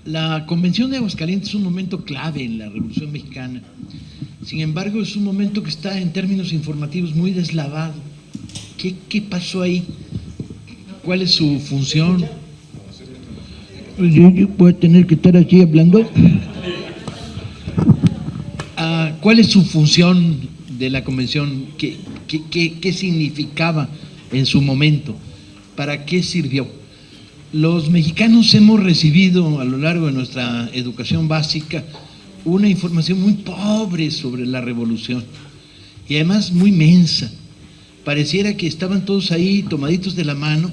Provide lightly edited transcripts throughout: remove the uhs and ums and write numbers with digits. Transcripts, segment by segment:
La Convención de Aguascalientes es un momento clave en la Revolución Mexicana. Sin embargo, es un momento que está en términos informativos muy deslavado. ¿Qué pasó ahí? ¿Cuál es su función? Yo voy a tener que estar aquí hablando. ¿Cuál es su función de la Convención? ¿Qué significaba en su momento? ¿Para qué sirvió? Los mexicanos hemos recibido a lo largo de nuestra educación básica una información muy pobre sobre la revolución y además muy mensa. Pareciera que estaban todos ahí tomaditos de la mano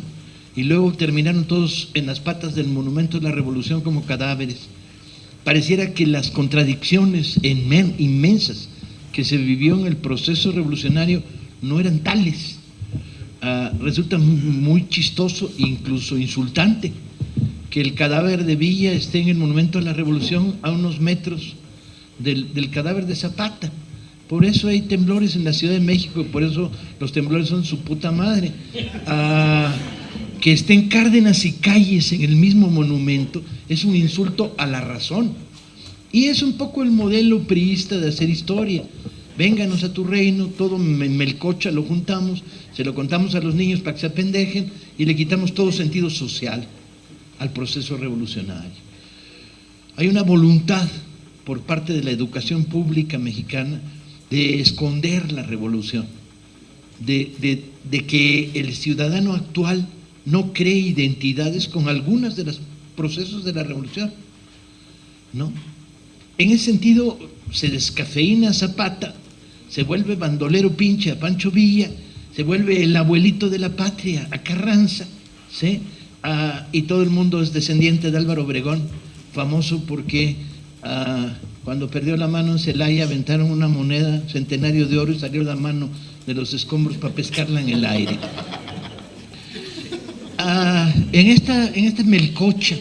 y luego terminaron todos en las patas del monumento de la revolución como cadáveres. Pareciera que las contradicciones inmensas que se vivió en el proceso revolucionario no eran tales. Resulta muy chistoso, incluso insultante, que el cadáver de Villa esté en el monumento de la revolución a unos metros del cadáver de Zapata. Por eso hay temblores en la Ciudad de México, por eso los temblores son su puta madre. Que estén Cárdenas y Calles en el mismo monumento es un insulto a la razón. Y es un poco el modelo priista de hacer historia. Vénganos a tu reino, todo melcocha lo juntamos, se lo contamos a los niños para que se apendejen y le quitamos todo sentido social al proceso revolucionario. Hay una voluntad por parte de la educación pública mexicana de esconder la revolución, de que el ciudadano actual no cree identidades con algunos de los procesos de la revolución, ¿no? En ese sentido, se descafeína Zapata, se vuelve bandolero pinche a Pancho Villa, se vuelve el abuelito de la patria a Carranza, ¿sí? Y todo el mundo es descendiente de Álvaro Obregón, famoso porque cuando perdió la mano en Celaya aventaron una moneda centenario de oro y salió la mano de los escombros para pescarla en el aire. En esta melcocha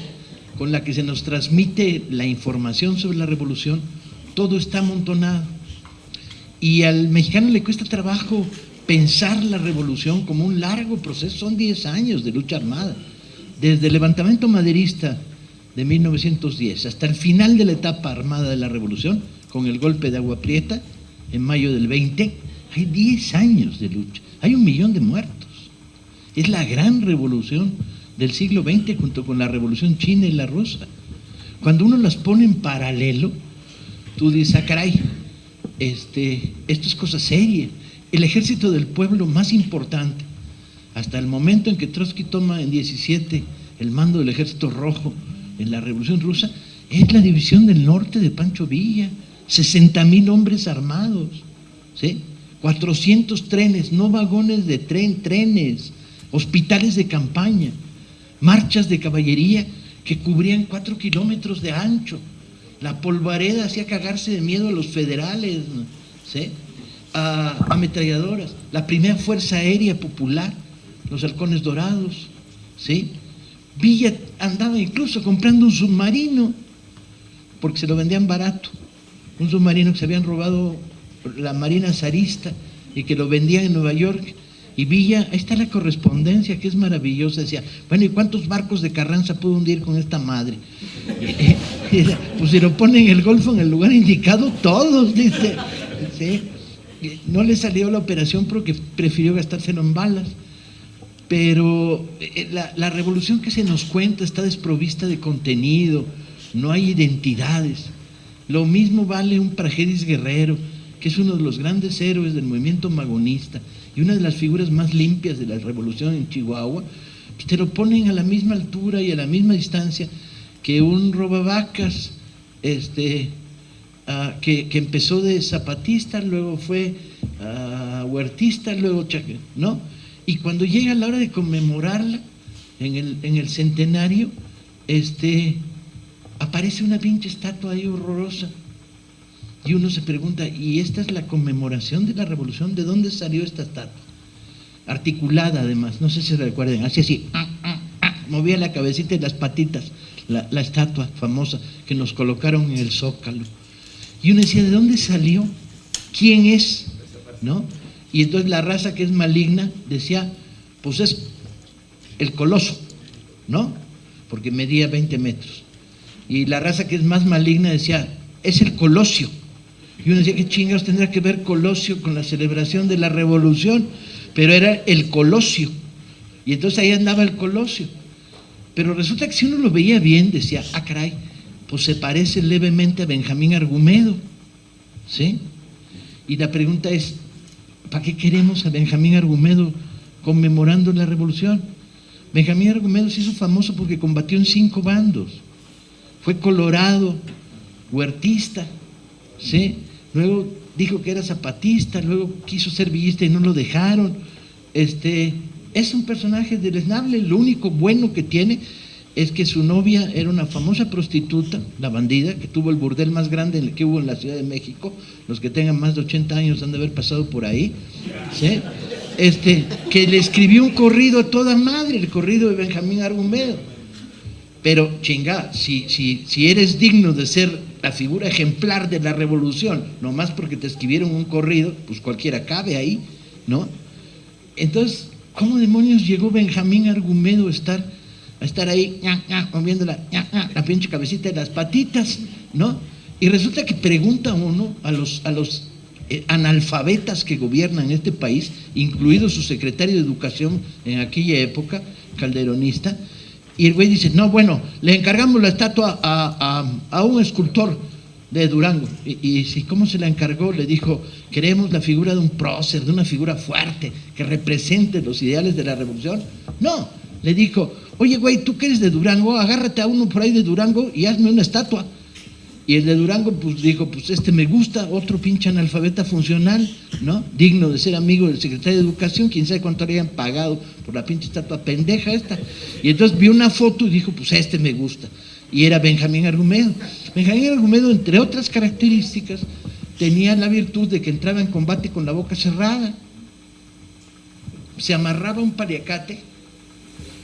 con la que se nos transmite la información sobre la revolución, todo está amontonado. Y al mexicano le cuesta trabajo pensar la revolución como un largo proceso, son 10 años de lucha armada. Desde el levantamiento maderista de 1910 hasta el final de la etapa armada de la revolución, con el golpe de Agua Prieta en mayo del 20, hay 10 años de lucha, hay 1 millón de muertos. Es la gran revolución del siglo XX junto con la revolución china y la rusa. Cuando uno las pone en paralelo, tú dices, caray, esto es cosa seria. El ejército del pueblo más importante, hasta el momento en que Trotsky toma en 17 el mando del ejército rojo en la revolución rusa, es la división del norte de Pancho Villa, 60,000 hombres armados, ¿sí? 400 trenes, no vagones de trenes, hospitales de campaña, marchas de caballería que cubrían 4 kilómetros de ancho. La polvareda hacía cagarse de miedo a los federales, ¿sí? Ametralladoras, la primera fuerza aérea popular, los halcones dorados, ¿sí? Villa andaba incluso comprando un submarino porque se lo vendían barato, un submarino que se habían robado la Marina zarista y que lo vendían en Nueva York. Y Villa, ahí está la correspondencia que es maravillosa, decía, bueno, ¿y cuántos barcos de Carranza pudo hundir con esta madre? Pues si lo pone en el Golfo en el lugar indicado, todos, dice, ¿sí? No le salió la operación porque prefirió gastárselo en balas, pero la revolución que se nos cuenta está desprovista de contenido, no hay identidades. Lo mismo vale un Praxedis Guerrero, que es uno de los grandes héroes del movimiento magonista y una de las figuras más limpias de la revolución en Chihuahua, pues te lo ponen a la misma altura y a la misma distancia que un robavacas que empezó de zapatista, luego fue huertista, luego ¿no? Y cuando llega la hora de conmemorarla en el centenario, aparece una pinche estatua ahí horrorosa. Y uno se pregunta, ¿y esta es la conmemoración de la revolución? ¿De dónde salió esta estatua? Articulada además, no sé si recuerden, así, movía la cabecita y las patitas, la estatua famosa que nos colocaron en el Zócalo. Y uno decía, ¿de dónde salió? ¿Quién es? ¿No? Y entonces la raza que es maligna decía, pues es el coloso, ¿no? Porque medía 20 metros. Y la raza que es más maligna decía, es el Colosio. Y uno decía, ¿qué chingados tendrá que ver Colosio con la celebración de la revolución? Pero era el Colosio. Y entonces ahí andaba el Colosio. Pero resulta que si uno lo veía bien, decía, ah, caray, pues se parece levemente a Benjamín Argumedo, ¿sí? Y la pregunta es, ¿para qué queremos a Benjamín Argumedo conmemorando la revolución? Benjamín Argumedo se hizo famoso porque combatió en 5 bandos. Fue colorado, huertista, ¿sí? Luego dijo que era zapatista, luego quiso ser villista y no lo dejaron. Es un personaje deleznable. Lo único bueno que tiene es que su novia era una famosa prostituta, la bandida, que tuvo el burdel más grande que hubo en la Ciudad de México. Los que tengan más de 80 años han de haber pasado por ahí, ¿sí? Que le escribió un corrido a toda madre, el corrido de Benjamín Argumedo. Pero chinga, si eres digno de ser la figura ejemplar de la revolución, nomás porque te escribieron un corrido, pues cualquiera cabe ahí, ¿no? Entonces, ¿cómo demonios llegó Benjamín Argumedo a estar ahí, moviendo la pinche cabecita de las patitas, ¿no? Y resulta que pregunta uno a los analfabetas que gobiernan este país, incluido su secretario de Educación en aquella época, calderonista, y el güey dice, no, bueno, le encargamos la estatua a un escultor de Durango. Y ¿cómo se la encargó? Le dijo, queremos la figura de un prócer, de una figura fuerte, que represente los ideales de la revolución. No, le dijo, oye güey, tú que eres de Durango, agárrate a uno por ahí de Durango y hazme una estatua. Y el de Durango pues dijo, pues me gusta, otro pinche analfabeta funcional, ¿no? Digno de ser amigo del secretario de Educación, quién sabe cuánto le habían pagado por la pinche estatua pendeja esta. Y entonces vio una foto y dijo, pues me gusta. Y era Benjamín Argumedo. Benjamín Argumedo, entre otras características, tenía la virtud de que entraba en combate con la boca cerrada. Se amarraba un paliacate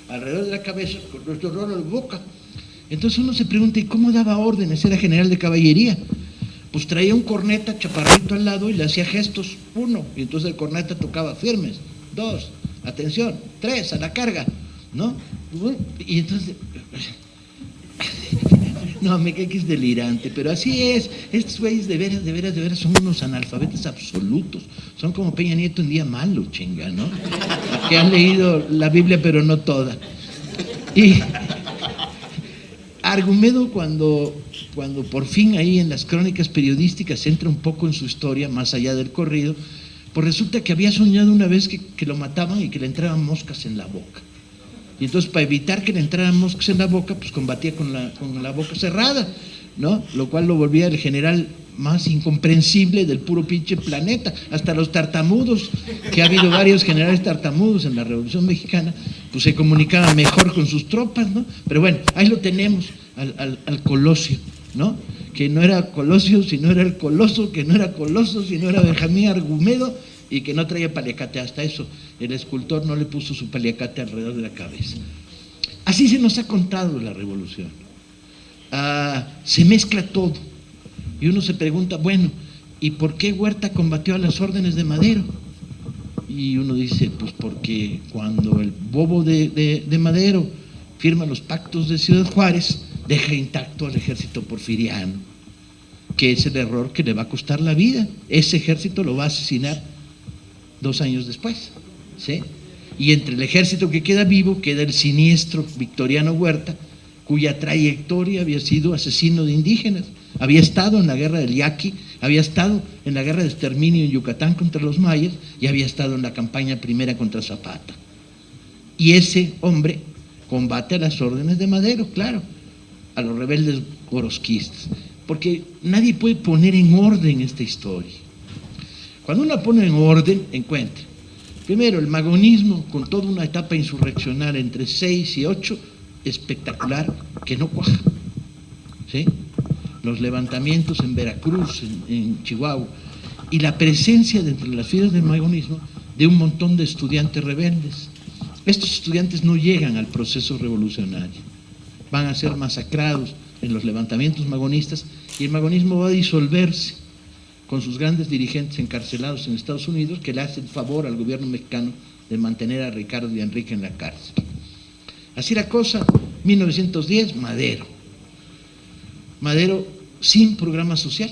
alrededor de la cabeza con nuestro rolo de boca. Entonces uno se pregunta, ¿y cómo daba órdenes? Era general de caballería. Pues traía un corneta chaparrito al lado y le hacía gestos, 1, y entonces el corneta tocaba firmes, 2, atención, 3, a la carga, ¿no? Y entonces, no, me cae que es delirante, pero así es. Estos güeyes de veras son unos analfabetas absolutos. Son como Peña Nieto un día malo, chinga, ¿no? Que han leído la Biblia pero no toda. Y Argumedo, cuando por fin ahí en las crónicas periodísticas entra un poco en su historia, más allá del corrido, pues resulta que había soñado una vez que lo mataban y que le entraban moscas en la boca. Y entonces, para evitar que le entraran moscas en la boca, pues combatía con la boca cerrada, ¿no? Lo cual lo volvía el general más incomprensible del puro pinche planeta. Hasta los tartamudos, que ha habido varios generales tartamudos en la Revolución Mexicana, pues se comunicaban mejor con sus tropas, ¿no? Pero bueno, ahí lo tenemos, al Colosio, ¿no? Que no era Colosio, sino era el Coloso, que no era Coloso, sino era Benjamín Argumedo, y que no traía paliacate. Hasta eso, el escultor no le puso su paliacate alrededor de la cabeza. Así se nos ha contado la revolución. Se mezcla todo. Y uno se pregunta, bueno, ¿y por qué Huerta combatió a las órdenes de Madero? Y uno dice, pues porque cuando el bobo de Madero firma los pactos de Ciudad Juárez, deja intacto al ejército porfiriano, que es el error que le va a costar la vida. Ese ejército lo va a asesinar 2 años después, ¿sí? Y entre el ejército que queda vivo, queda el siniestro Victoriano Huerta, cuya trayectoria había sido asesino de indígenas. Había estado en la guerra del Yaqui, había estado en la guerra de exterminio en Yucatán contra los mayas y había estado en la campaña primera contra Zapata. Y ese hombre combate a las órdenes de Madero, claro, a los rebeldes orosquistas, porque nadie puede poner en orden esta historia. Cuando uno pone en orden, encuentra, primero, el magonismo con toda una etapa insurreccional entre 6 y 8, espectacular, que no cuaja, ¿sí? Los levantamientos en Veracruz, en Chihuahua, y la presencia dentro de las filas del magonismo de un montón de estudiantes rebeldes. Estos estudiantes no llegan al proceso revolucionario, van a ser masacrados en los levantamientos magonistas y el magonismo va a disolverse con sus grandes dirigentes encarcelados en Estados Unidos, que le hacen favor al gobierno mexicano de mantener a Ricardo y a Enrique en la cárcel. Así la cosa, 1910, Madero. Madero sin programa social,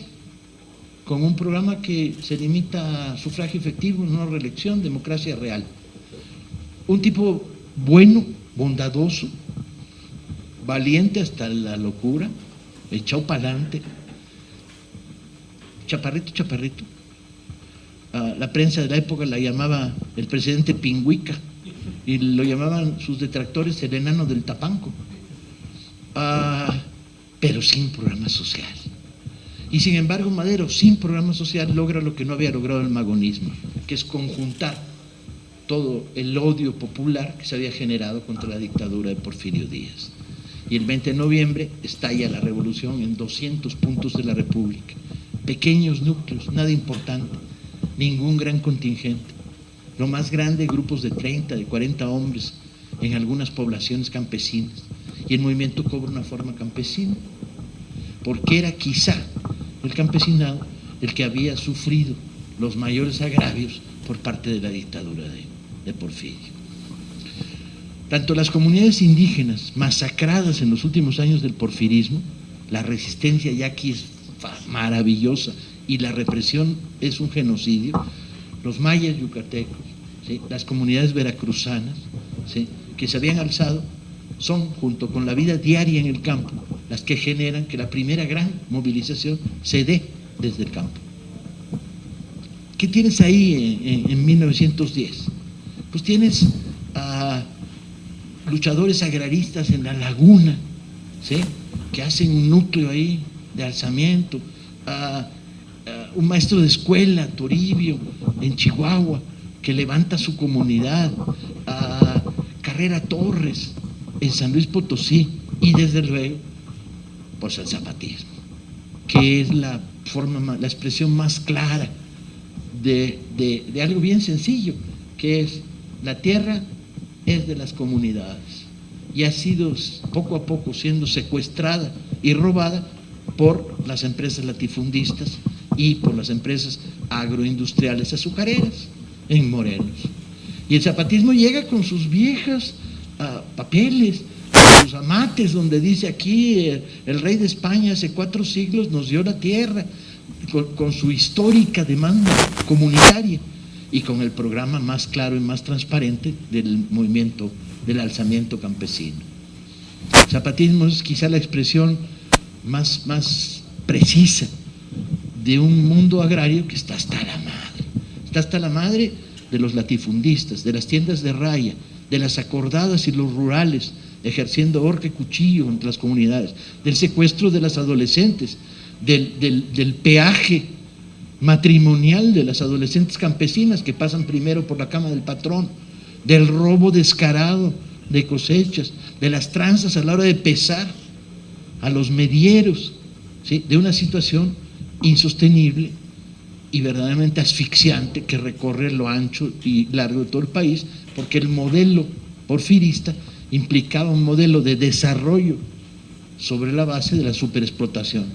con un programa que se limita a sufragio efectivo, no reelección, democracia real. Un tipo bueno, bondadoso, valiente hasta la locura, echado para adelante, chaparrito. La prensa de la época la llamaba el presidente Pingüica y lo llamaban sus detractores el enano del Tapanco, pero sin programa social. Y sin embargo Madero, sin programa social, logra lo que no había logrado el magonismo, que es conjuntar todo el odio popular que se había generado contra la dictadura de Porfirio Díaz. Y el 20 de noviembre estalla la revolución en 200 puntos de la República, pequeños núcleos, nada importante, ningún gran contingente. Lo más grande, grupos de 30, de 40 hombres en algunas poblaciones campesinas. Y el movimiento cobra una forma campesina, porque era quizá el campesinado el que había sufrido los mayores agravios por parte de la dictadura de Porfirio. Tanto las comunidades indígenas masacradas en los últimos años del porfirismo, la resistencia ya aquí es maravillosa y la represión es un genocidio, los mayas yucatecos, ¿sí?, las comunidades veracruzanas, ¿sí?, que se habían alzado, son, junto con la vida diaria en el campo, las que generan que la primera gran movilización se dé desde el campo. ¿Qué tienes ahí en 1910? Pues tienes luchadores agraristas en la laguna, ¿sí?, que hacen un núcleo ahí de alzamiento, un maestro de escuela, Toribio, en Chihuahua, que levanta su comunidad, Carrera Torres, en San Luis Potosí, y desde luego, pues el zapatismo, que es la expresión más clara de algo bien sencillo, que es la tierra es de las comunidades y ha sido poco a poco siendo secuestrada y robada por las empresas latifundistas y por las empresas agroindustriales azucareras en Morelos. Y el zapatismo llega con sus viejas papeles, sus amates, donde dice aquí el rey de España hace 4 siglos nos dio la tierra, con su histórica demanda comunitaria y con el programa más claro y más transparente del movimiento del alzamiento campesino. El zapatismo es quizá la expresión más precisa de un mundo agrario que está hasta la madre de los latifundistas, de las tiendas de raya, de las acordadas y los rurales ejerciendo horca y cuchillo entre las comunidades, del secuestro de las adolescentes, del peaje matrimonial de las adolescentes campesinas que pasan primero por la cama del patrón, del robo descarado de cosechas, de las tranzas a la hora de pesar a los medieros, ¿sí?, de una situación insostenible y verdaderamente asfixiante que recorre lo ancho y largo de todo el país, porque el modelo porfirista implicaba un modelo de desarrollo sobre la base de la superexplotación.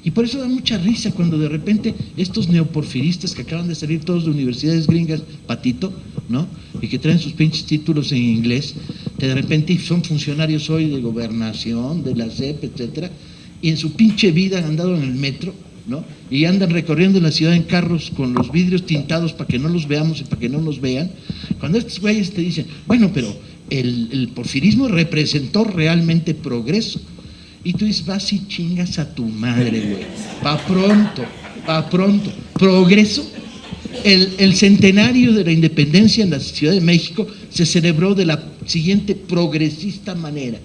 Y por eso da mucha risa cuando de repente estos neoporfiristas que acaban de salir todos de universidades gringas, patito, ¿no?, y que traen sus pinches títulos en inglés, que de repente son funcionarios hoy de gobernación, de la SEP, etcétera, y en su pinche vida han andado en el metro, ¿no?, y andan recorriendo la ciudad en carros con los vidrios tintados para que no los veamos y para que no nos vean. Cuando estos güeyes te dicen, bueno, pero el porfirismo representó realmente progreso, y tú dices, vas y chingas a tu madre, güey, pa' pronto, progreso. El centenario de la independencia en la Ciudad de México se celebró de la siguiente progresista manera: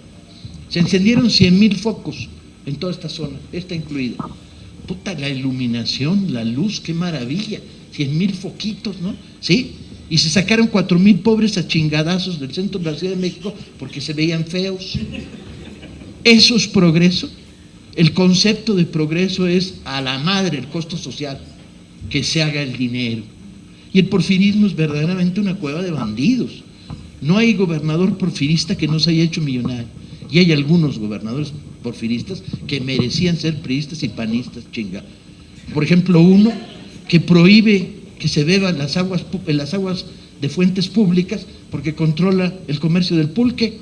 se encendieron 100,000 focos en toda esta zona, esta incluida. Puta, la iluminación, la luz, qué maravilla, 100,000 foquitos, ¿no? Sí, y se sacaron 4,000 pobres a chingadazos del centro de la Ciudad de México porque se veían feos. ¿Eso es progreso? El concepto de progreso es a la madre el costo social, que se haga el dinero. Y el porfirismo es verdaderamente una cueva de bandidos. No hay gobernador porfirista que no se haya hecho millonario. Y hay algunos gobernadores porfiristas que merecían ser priistas y panistas, chinga. Por ejemplo, uno que prohíbe que se beban las aguas de fuentes públicas porque controla el comercio del pulque.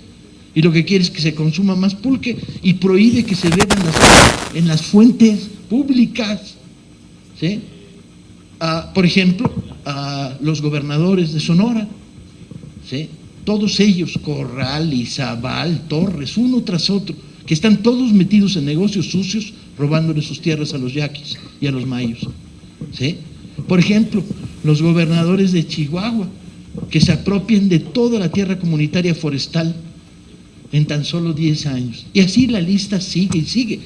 y lo que quiere es que se consuma más pulque y prohíbe que se beba en las fuentes públicas, ¿sí? Por ejemplo, a los gobernadores de Sonora, ¿sí? Todos ellos, Corral, Izabal, Torres, uno tras otro, que están todos metidos en negocios sucios, robándole sus tierras a los yaquis y a los mayos, ¿sí? Por ejemplo, los gobernadores de Chihuahua, que se apropian de toda la tierra comunitaria forestal en tan solo 10 años. Y así la lista sigue y sigue.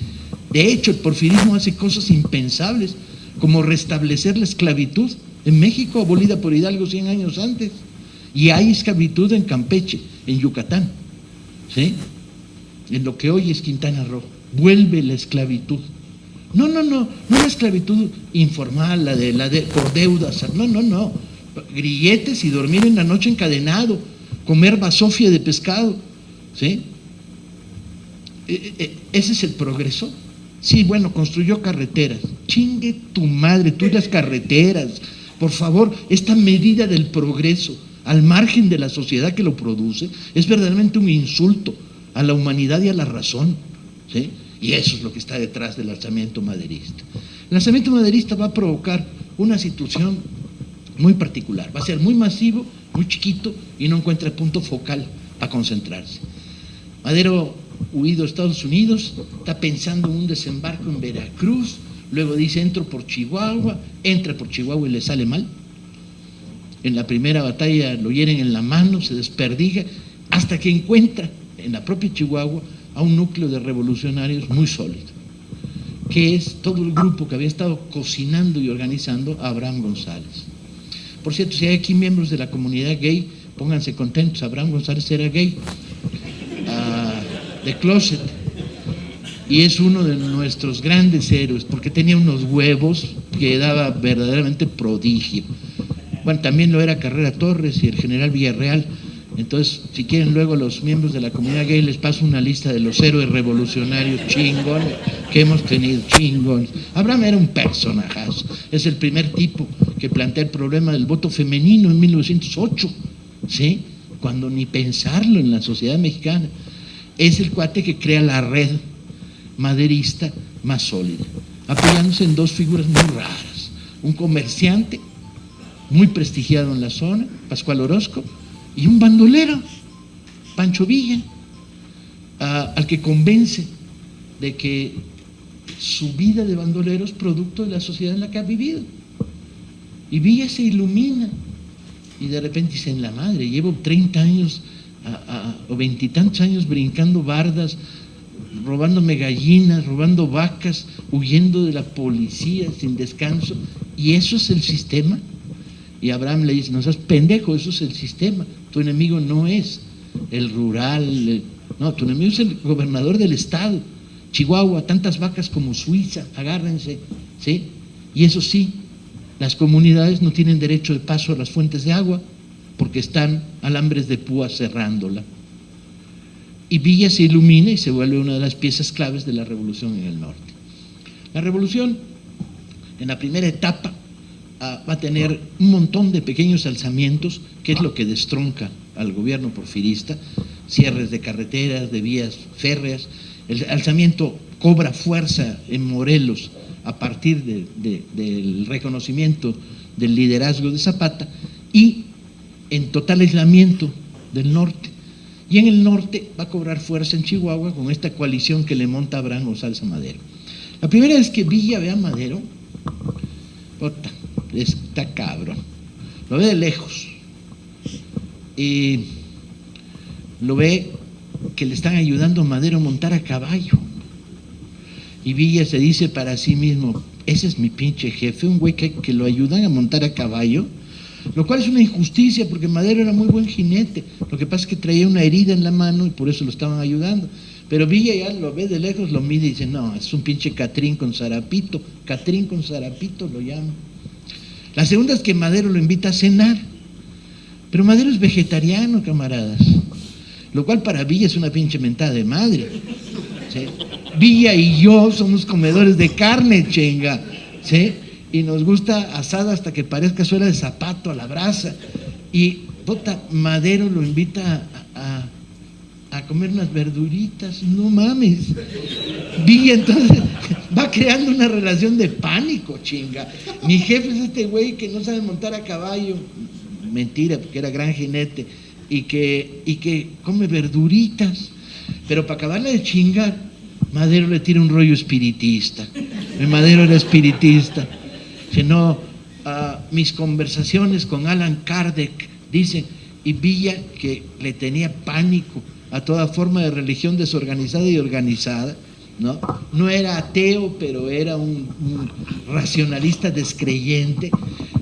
De hecho, el porfirismo hace cosas impensables, como restablecer la esclavitud en México, abolida por Hidalgo 100 años antes. Y hay esclavitud en Campeche, en Yucatán, ¿sí? En lo que hoy es Quintana Roo. Vuelve la esclavitud. No la esclavitud informal, la de por deudas, no. Grilletes y dormir en la noche encadenado, comer basofia de pescado, ¿sí? Ese es el progreso. Sí, bueno, construyó carreteras. Chingue tu madre, tú y las carreteras. Por favor, esta medida del progreso, al margen de la sociedad que lo produce, es verdaderamente un insulto a la humanidad y a la razón, ¿sí? Y eso es lo que está detrás del alzamiento maderista. El alzamiento maderista va a provocar una situación muy particular, va a ser muy masivo, muy chiquito y no encuentra punto focal para concentrarse. Madero, huido a Estados Unidos, está pensando en un desembarco en Veracruz, luego dice entro por Chihuahua, entra por Chihuahua y le sale mal. En la primera batalla lo hieren en la mano, se desperdiga, hasta que encuentra en la propia Chihuahua a un núcleo de revolucionarios muy sólido, que es todo el grupo que había estado cocinando y organizando a Abraham González. Por cierto, si hay aquí miembros de la comunidad gay, pónganse contentos, Abraham González era gay, de closet, y es uno de nuestros grandes héroes, porque tenía unos huevos que daba verdaderamente prodigio. Bueno, también lo era Carrera Torres y el general Villarreal. Entonces, si quieren luego los miembros de la comunidad gay les paso una lista de los héroes revolucionarios chingones que hemos tenido, chingones. Abraham era un personajazo, es el primer tipo que plantea el problema del voto femenino en 1908, ¿sí? Cuando ni pensarlo en la sociedad mexicana. Es el cuate que crea la red maderista más sólida, apoyándose en dos figuras muy raras, un comerciante muy prestigiado en la zona, Pascual Orozco, y un bandolero, Pancho Villa, al que convence de que su vida de bandolero es producto de la sociedad en la que ha vivido. Y Villa se ilumina y de repente dice, en la madre, llevo 30 años o 20 y tantos años brincando bardas, robándome gallinas, robando vacas, huyendo de la policía sin descanso, y eso es el sistema. Y Abraham le dice, no seas pendejo, eso es el sistema, tu enemigo no es el rural, no, tu enemigo es el gobernador del estado, Chihuahua, tantas vacas como Suiza, agárrense, ¿sí? Y eso sí, las comunidades no tienen derecho de paso a las fuentes de agua, porque están alambres de púa cerrándola. Y Villa se ilumina y se vuelve una de las piezas claves de la revolución en el norte. La revolución, en la primera etapa, va a tener un montón de pequeños alzamientos, que es lo que destronca al gobierno porfirista, cierres de carreteras, de vías férreas. El alzamiento cobra fuerza en Morelos a partir del reconocimiento del liderazgo de Zapata y en total aislamiento del norte. Y en el norte va a cobrar fuerza en Chihuahua con esta coalición que le monta Abraham González a Madero. La primera vez que Villa ve a Madero, puta, está cabrón, lo ve de lejos y lo ve que le están ayudando a Madero a montar a caballo, y Villa se dice para sí mismo, ese es mi pinche jefe, un güey que lo ayudan a montar a caballo, lo cual es una injusticia porque Madero era muy buen jinete, lo que pasa es que traía una herida en la mano y por eso lo estaban ayudando. Pero Villa ya lo ve de lejos, lo mide y dice, no, es un pinche Catrín con Zarapito lo llama. La segunda es que Madero lo invita a cenar, pero Madero es vegetariano, camaradas, lo cual para Villa es una pinche mentada de madre, ¿sí? Villa y yo somos comedores de carne, chinga, ¿sí? Y nos gusta asada hasta que parezca suela de zapato a la brasa. Y puta, Madero lo invita a comer unas verduritas, no mames. Villa entonces va creando una relación de pánico, chinga. Mi jefe es este güey que no sabe montar a caballo, mentira, porque era gran jinete, y que come verduritas, pero para acabarla de chingar, Madero le tira un rollo espiritista. El Madero era espiritista. Que no, mis conversaciones con Alan Kardec, dicen, y Villa, que le tenía pánico a toda forma de religión desorganizada y organizada, ¿no? No era ateo, pero era un racionalista descreyente.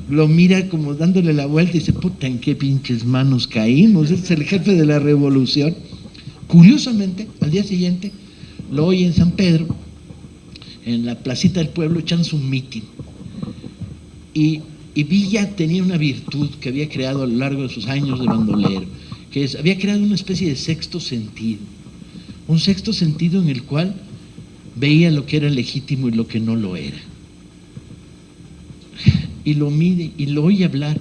Lo mira como dándole la vuelta y dice, puta, ¿en qué pinches manos caímos? Este es el jefe de la revolución. Curiosamente, al día siguiente, lo oye en San Pedro, en la placita del pueblo, echándose un mitin. Y Villa tenía una virtud que había creado a lo largo de sus años de bandolero, que es, había creado una especie de sexto sentido, un sexto sentido en el cual veía lo que era legítimo y lo que no lo era. Y lo mide y lo oye hablar,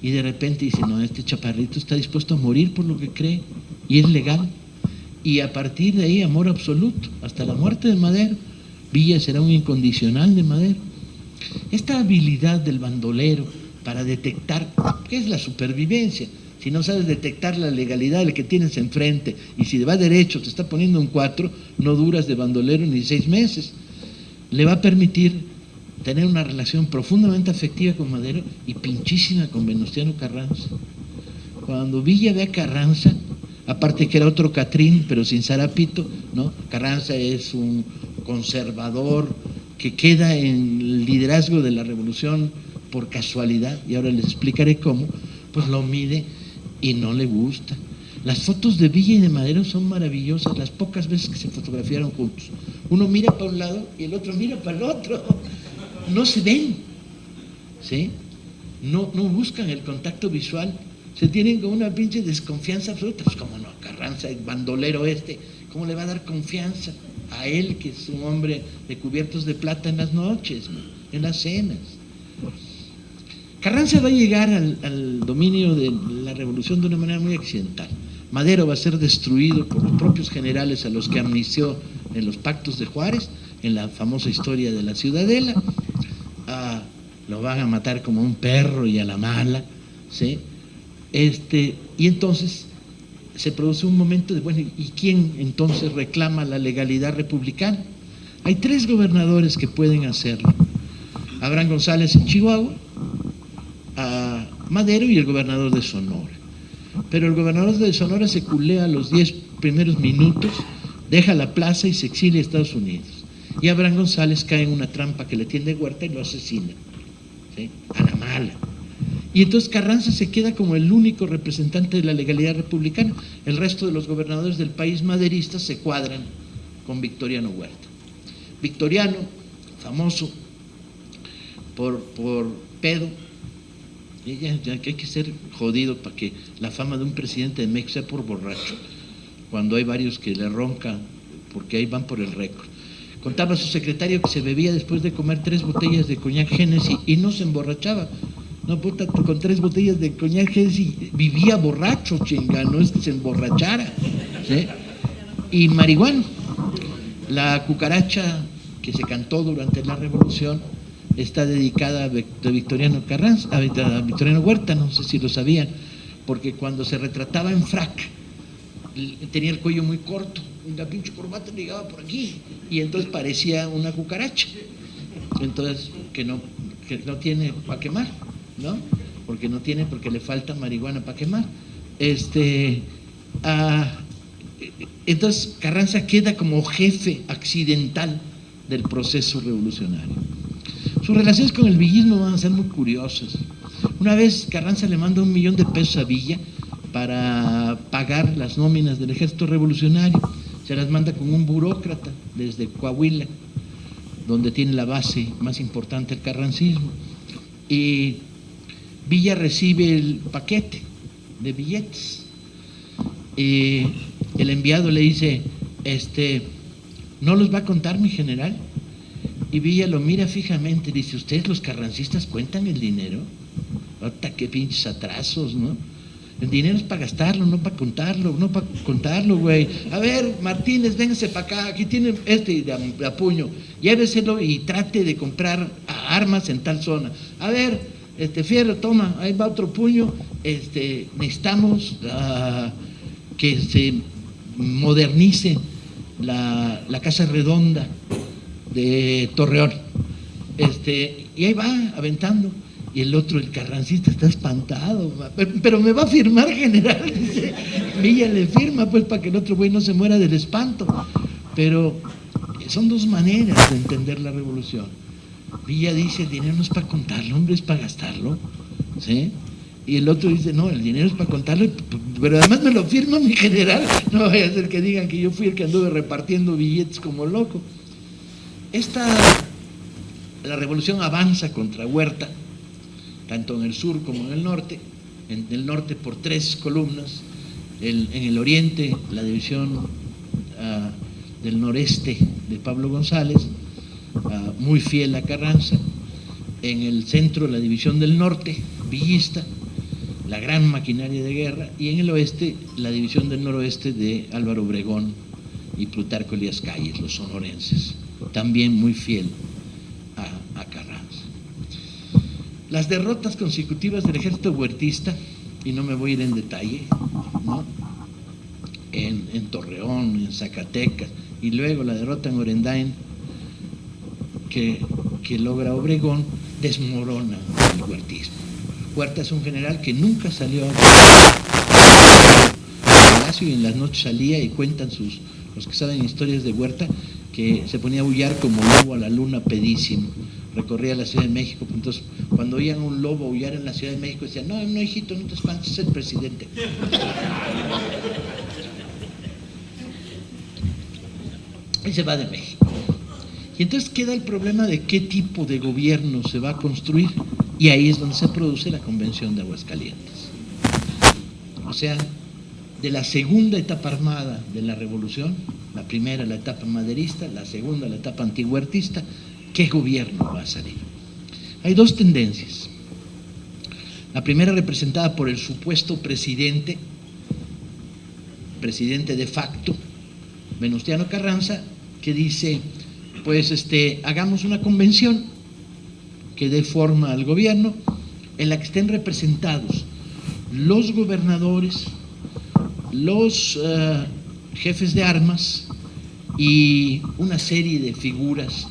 y de repente dice, no, este chaparrito está dispuesto a morir por lo que cree, y es legal. Y a partir de ahí, amor absoluto, hasta la muerte de Madero. Villa será un incondicional de Madero. Esta habilidad del bandolero para detectar, ¿qué es la supervivencia? Si no sabes detectar la legalidad del que tienes enfrente, y si va derecho te está poniendo un 4, no duras de bandolero ni 6 meses. Le va a permitir tener una relación profundamente afectiva con Madero y pinchísima con Venustiano Carranza. Cuando Villa ve a Carranza, aparte que era otro Catrín, pero sin zarapito, ¿no? Carranza es un conservador que queda en el liderazgo de la revolución por casualidad, y ahora les explicaré cómo, pues lo mide y no le gusta. Las fotos de Villa y de Madero son maravillosas, las pocas veces que se fotografiaron juntos. Uno mira para un lado y el otro mira para el otro. No se ven, ¿sí? No buscan el contacto visual, se tienen con una pinche desconfianza absoluta. Pues cómo no, Carranza, el bandolero este, ¿cómo le va a dar confianza a él, que es un hombre de cubiertos de plata en las noches, ¿no? En las cenas? Carranza va a llegar al dominio de la revolución de una manera muy accidental. Madero va a ser destruido por los propios generales a los que amnistió en los pactos de Juárez, en la famosa historia de la Ciudadela. Lo van a matar como un perro y a la mala, ¿sí? Y entonces se produce un momento de, bueno, ¿y quién entonces reclama la legalidad republicana? Hay 3 gobernadores que pueden hacerlo: Abraham González en Chihuahua, a Madero y el gobernador de Sonora. Pero el gobernador de Sonora se culea a los 10 primeros minutos, deja la plaza y se exilia a Estados Unidos. Y Abraham González cae en una trampa que le tiende Huerta y lo asesina, ¿sí? A la mala. Y entonces Carranza se queda como el único representante de la legalidad republicana. El resto de los gobernadores del país maderistas se cuadran con Victoriano Huerta. Victoriano, famoso por pedo, ya que hay que ser jodido para que la fama de un presidente de México sea por borracho, cuando hay varios que le roncan, porque ahí van por el récord. Contaba a su secretario que se bebía después de comer 3 botellas de coñac Genesis y no se emborrachaba. No, puta, con 3 botellas de coñac Genesis vivía borracho, chinga, no es que se emborrachara, ¿sí? Y marihuana, la cucaracha que se cantó durante la revolución, está dedicada a Victoriano Carranza, a Victoriano Huerta, no sé si lo sabían, porque cuando se retrataba en frac, tenía el cuello muy corto, la pinche corbata le llegaba por aquí, y entonces parecía una cucaracha, entonces que no tiene para quemar, ¿no? Porque le falta marihuana para quemar. Entonces Carranza queda como jefe accidental del proceso revolucionario. Sus relaciones con el villismo van a ser muy curiosas. Una vez Carranza le manda $1 millón a Villa para pagar las nóminas del ejército revolucionario. Se las manda con un burócrata desde Coahuila, donde tiene la base más importante del carrancismo. Y Villa recibe el paquete de billetes. El enviado le dice, ¿no los va a contar mi general? Y Villa lo mira fijamente y dice, ¿ustedes los carrancistas cuentan el dinero? ¡Ota, qué pinches atrasos!, ¿no? El dinero es para gastarlo, no para contarlo, güey. A ver, Martínez, véngase para acá, aquí tiene de a puño, lléveselo y trate de comprar armas en tal zona. A ver, Fierro, toma, ahí va otro puño, necesitamos que se modernice la Casa Redonda de Torreón. Y ahí va, aventando. Y el otro, el carrancista, está espantado, pero me va a firmar, general. Dice, Villa le firma, pues, para que el otro güey no se muera del espanto. Pero son dos maneras de entender la revolución. Villa dice, el dinero no es para contarlo, hombre, es para gastarlo, ¿sí? Y el otro dice, no, el dinero es para contarlo, pero además me lo firma mi general. No vaya a ser que digan que yo fui el que anduve repartiendo billetes como loco. La revolución avanza contra Huerta, tanto en el sur como en el norte. En el norte por 3 columnas, en el oriente la división del noreste de Pablo González, muy fiel a Carranza. En el centro la división del norte, villista, la gran maquinaria de guerra, y en el oeste la división del noroeste de Álvaro Obregón y Plutarco Elías Calles, los sonorenses, también muy fiel a Carranza. Las derrotas consecutivas del ejército huertista, y no me voy a ir en detalle, ¿no? En Torreón, en Zacatecas, y luego la derrota en Orendain que logra Obregón, desmorona el huertismo. Huerta es un general que nunca salió a palacio, y en las noches salía, y cuentan los que saben historias de Huerta, que se ponía a aullar como lobo a la luna pedísimo, recorría la Ciudad de México. Entonces, cuando oían un lobo aullar en la Ciudad de México, decían, no, hijito, no te espantes, es el presidente. Y se va de México. Y entonces queda el problema de qué tipo de gobierno se va a construir, y ahí es donde se produce la Convención de Aguascalientes. O sea, de la segunda etapa armada de la revolución, la primera la etapa maderista, la segunda la etapa antihuertista, ¿qué gobierno va a salir? Hay dos tendencias. La primera representada por el supuesto presidente de facto, Venustiano Carranza, que dice, pues hagamos una convención que dé forma al gobierno, en la que estén representados los gobernadores, los jefes de armas y una serie de figuras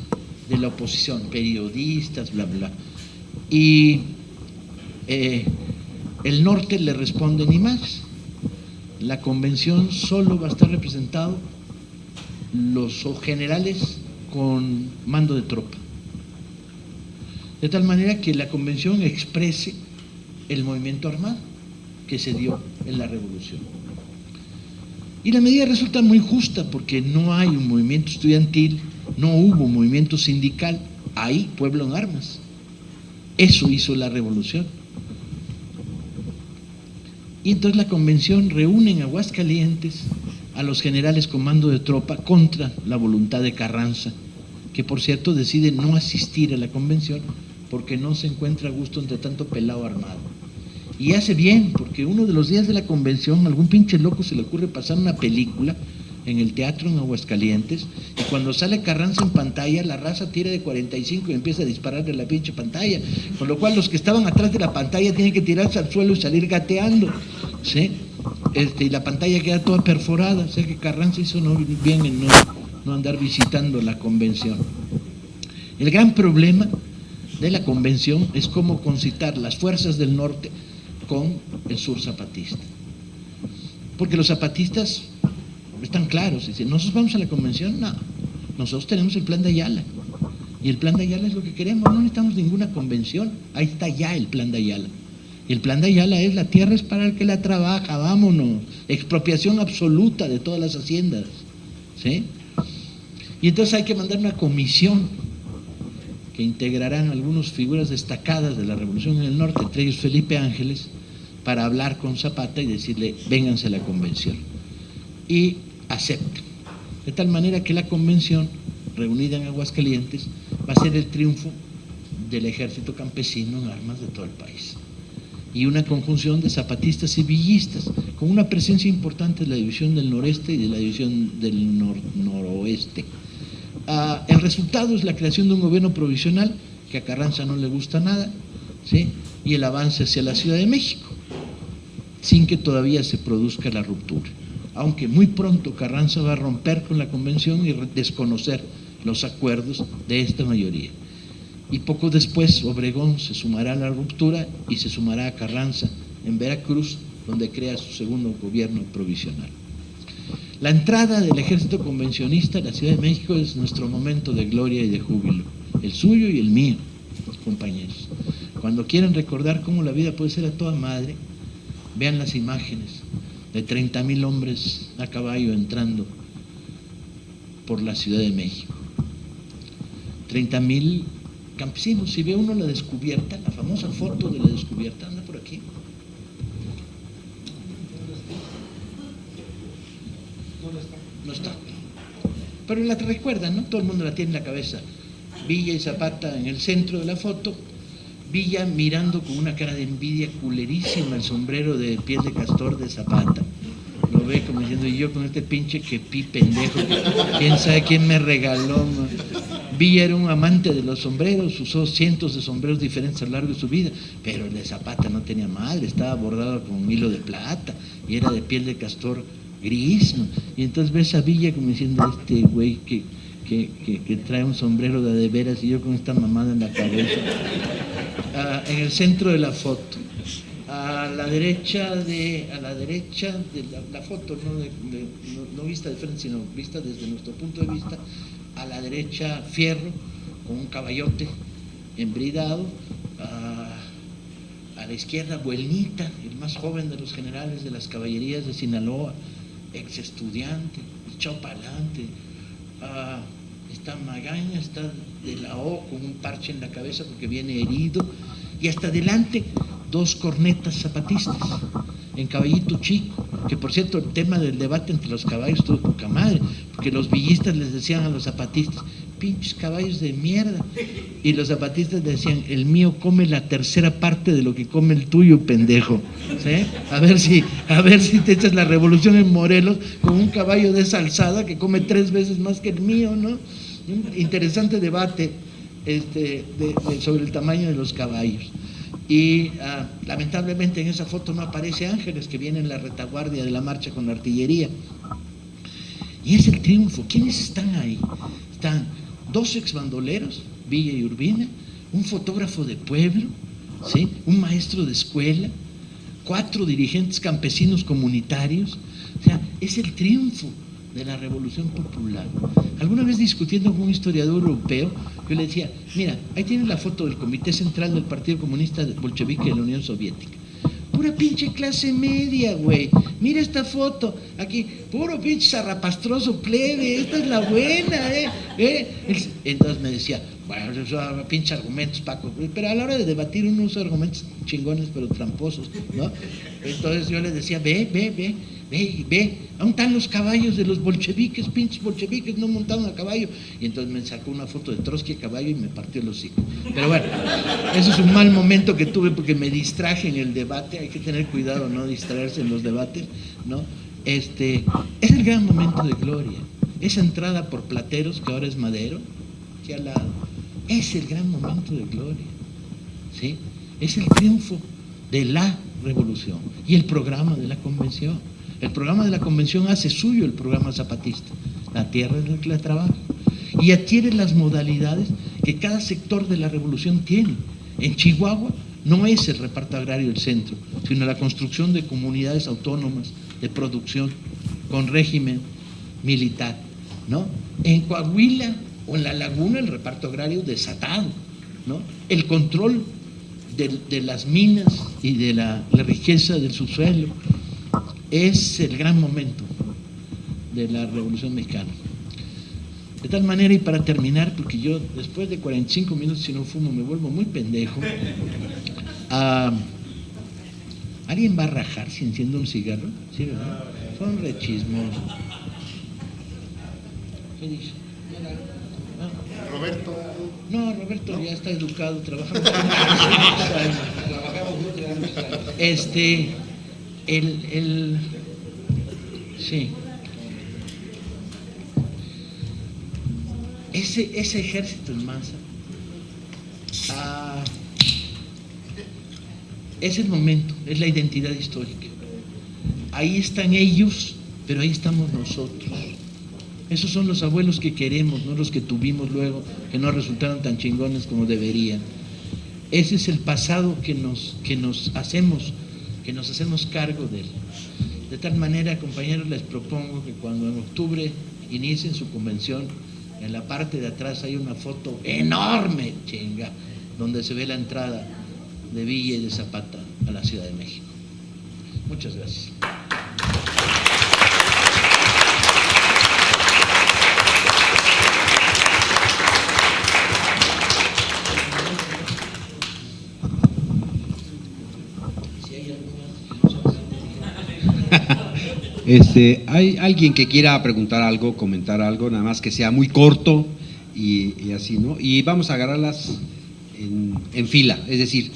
de la oposición, periodistas, bla, bla. Y el norte le responde ni más. La convención solo va a estar representado los generales con mando de tropa. De tal manera que la convención exprese el movimiento armado que se dio en la revolución. Y la medida resulta muy justa porque no hay un movimiento estudiantil, no hubo movimiento sindical, hay pueblo en armas. Eso hizo la revolución. Y entonces la convención reúne en Aguascalientes a los generales con mando de tropa contra la voluntad de Carranza, que por cierto decide no asistir a la convención porque no se encuentra a gusto entre tanto pelado armado. Y hace bien, porque uno de los días de la convención, algún pinche loco se le ocurre pasar una película en el teatro en Aguascalientes, y cuando sale Carranza en pantalla, la raza tira de 45 y empieza a disparar de la pinche pantalla, con lo cual los que estaban atrás de la pantalla tienen que tirarse al suelo y salir gateando, ¿sí? Y la pantalla queda toda perforada. O sea que Carranza hizo bien en no andar visitando la convención. El gran problema de la convención es cómo concitar las fuerzas del norte con el sur zapatista, porque los zapatistas están claros, dicen, nosotros vamos a la convención, no, nosotros tenemos el plan de Ayala, y el plan de Ayala es lo que queremos, no necesitamos ninguna convención, ahí está ya el plan de Ayala, y el plan de Ayala es: la tierra es para el que la trabaja, vámonos, expropiación absoluta de todas las haciendas, ¿sí? Y entonces hay que mandar una comisión que integrarán algunas figuras destacadas de la revolución en el norte, entre ellos Felipe Ángeles, para hablar con Zapata y decirle, vénganse a la convención. Y aceptan. De tal manera que la convención, reunida en Aguascalientes, va a ser el triunfo del ejército campesino en armas de todo el país. y una conjunción de zapatistas y villistas, con una presencia importante de la división del noreste y de la división del noroeste. El resultado es la creación de un gobierno provisional, que a Carranza no le gusta nada, ¿sí? Y el avance hacia la Ciudad de México, sin que todavía se produzca la ruptura. Aunque muy pronto Carranza va a romper con la convención y desconocer los acuerdos de esta mayoría. Y poco después Obregón se sumará a la ruptura y se sumará a Carranza en Veracruz, donde crea su segundo gobierno provisional. La entrada del ejército convencionista a la Ciudad de México es nuestro momento de gloria y de júbilo, el suyo y el mío, compañeros. Cuando quieren recordar cómo la vida puede ser a toda madre, vean las imágenes de 30,000 hombres a caballo entrando por la Ciudad de México. 30,000 campesinos. Si ve uno la descubierta, la famosa foto de la descubierta, anda por aquí. No está. Pero la recuerdan, ¿no? Todo el mundo la tiene en la cabeza. Villa y Zapata en el centro de la foto, Villa mirando con una cara de envidia culerísima el sombrero de piel de castor de Zapata. Lo ve como diciendo, y yo con este pinche quepí pendejo, quién sabe quién me regaló, man. Villa era un amante de los sombreros, usó cientos de sombreros diferentes a lo largo de su vida, pero el de Zapata no tenía madre, estaba bordado con hilo de plata y era de piel de castor gris, ¿no? Y entonces ves a Villa como diciendo, este güey que trae un sombrero de veras y yo con esta mamada en la cabeza. En el centro de la foto, a la derecha de la foto, no vista de frente, sino vista desde nuestro punto de vista, a la derecha Fierro con un caballote embridado, a la izquierda Buelnita, el más joven de los generales de las caballerías de Sinaloa, ex estudiante, echado para adelante. Está Magaña, está de la O con un parche en la cabeza porque viene herido, y hasta adelante 2 cornetas zapatistas en caballito chico, que por cierto el tema del debate entre los caballos estuvo poca madre, porque los villistas les decían a los zapatistas, pinches caballos de mierda, y los zapatistas decían, el mío come la tercera parte de lo que come el tuyo, pendejo, ¿sí? A ver si te echas la revolución en Morelos con un caballo de esa alzada que come 3 veces más que el mío, ¿no? Un interesante debate sobre el tamaño de los caballos. Y lamentablemente en esa foto no aparece Ángeles, que viene en la retaguardia de la marcha con la artillería. Y es el triunfo. ¿Quiénes están ahí? Están 2 exbandoleros, Villa y Urbina, un fotógrafo de pueblo, ¿sí? Un maestro de escuela, 4 dirigentes campesinos comunitarios. O sea, es el triunfo de la Revolución Popular. Alguna vez discutiendo con un historiador europeo, yo le decía, mira, ahí tienes la foto del Comité Central del Partido Comunista Bolchevique de la Unión Soviética. Pura pinche clase media, güey. Mira esta foto, aquí, puro pinche zarrapastroso plebe, esta es la buena, Entonces me decía, bueno, esos pinche argumentos, Paco, pero a la hora de debatir uno usa argumentos chingones pero tramposos, ¿no? Entonces yo le decía, ve, aún están los caballos de los bolcheviques, pinches bolcheviques no montaron a caballo. Y entonces me sacó una foto de Trotsky a caballo y me partió el hocico. Pero bueno, eso es un mal momento que tuve porque me distraje en el debate. Hay que tener cuidado, no distraerse en los debates, ¿no? Es el gran momento de gloria. Esa entrada por Plateros, que ahora es Madero, aquí al lado, es el gran momento de gloria, ¿sí? Es el triunfo de la revolución y el programa de la convención. El programa de la convención hace suyo el programa zapatista, la tierra es la que la trabaja, y adquiere las modalidades que cada sector de la revolución tiene. En Chihuahua no es el reparto agrario el centro, sino la construcción de comunidades autónomas de producción con régimen militar, ¿no? En Coahuila o en La Laguna el reparto agrario desatado, ¿no? El control de las minas y de la riqueza del subsuelo. Es el gran momento de la Revolución Mexicana. De tal manera, y para terminar, porque yo después de 45 minutos si no fumo me vuelvo muy pendejo, ¿alguien va a rajar si enciende un cigarro? Sí, ¿verdad? Son re chismosos. ¿Qué dice? Roberto. No, Roberto ya está educado, trabajamos muchos años. Sí. Ese ejército en masa es el momento, es la identidad histórica. Ahí están ellos, pero ahí estamos nosotros. Esos son los abuelos que queremos, no los que tuvimos luego, que no resultaron tan chingones como deberían. Ese es el pasado que nos hacemos cargo de él. De tal manera, compañeros, les propongo que cuando en octubre inicien su convención, en la parte de atrás hay una foto enorme, chinga, donde se ve la entrada de Villa y de Zapata a la Ciudad de México. Muchas gracias. ¿Hay alguien que quiera preguntar algo, comentar algo, nada más que sea muy corto y así, ¿no? Y vamos a agarrarlas en fila, es decir,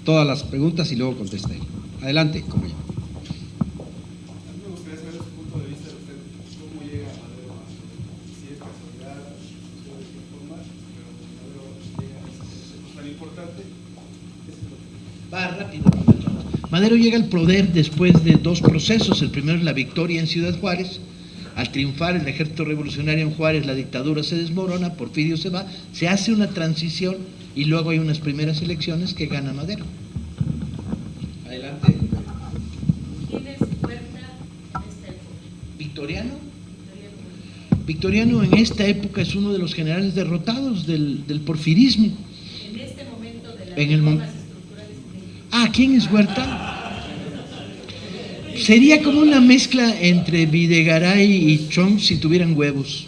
todas las preguntas y luego contesta él. Adelante, compañero. A mí me gustaría saber su punto de vista de usted, cómo llega Madero a, si es casualidad, de qué forma, pero Madero llega a ese puesto tan importante. Va rápido. Madero llega al poder después de dos procesos. El primero es la victoria en Ciudad Juárez. Al triunfar el ejército revolucionario en Juárez, la dictadura se desmorona, Porfirio se va, se hace una transición y luego hay unas primeras elecciones que gana Madero. Adelante. ¿Quién es Huerta en esta época? ¿Victoriano? Victoriano en esta época es uno de los generales derrotados del porfirismo. En este momento de las En el reformas estructurales en México. ¿Quién es Huerta? Sería como una mezcla entre Videgaray y Trump si tuvieran huevos.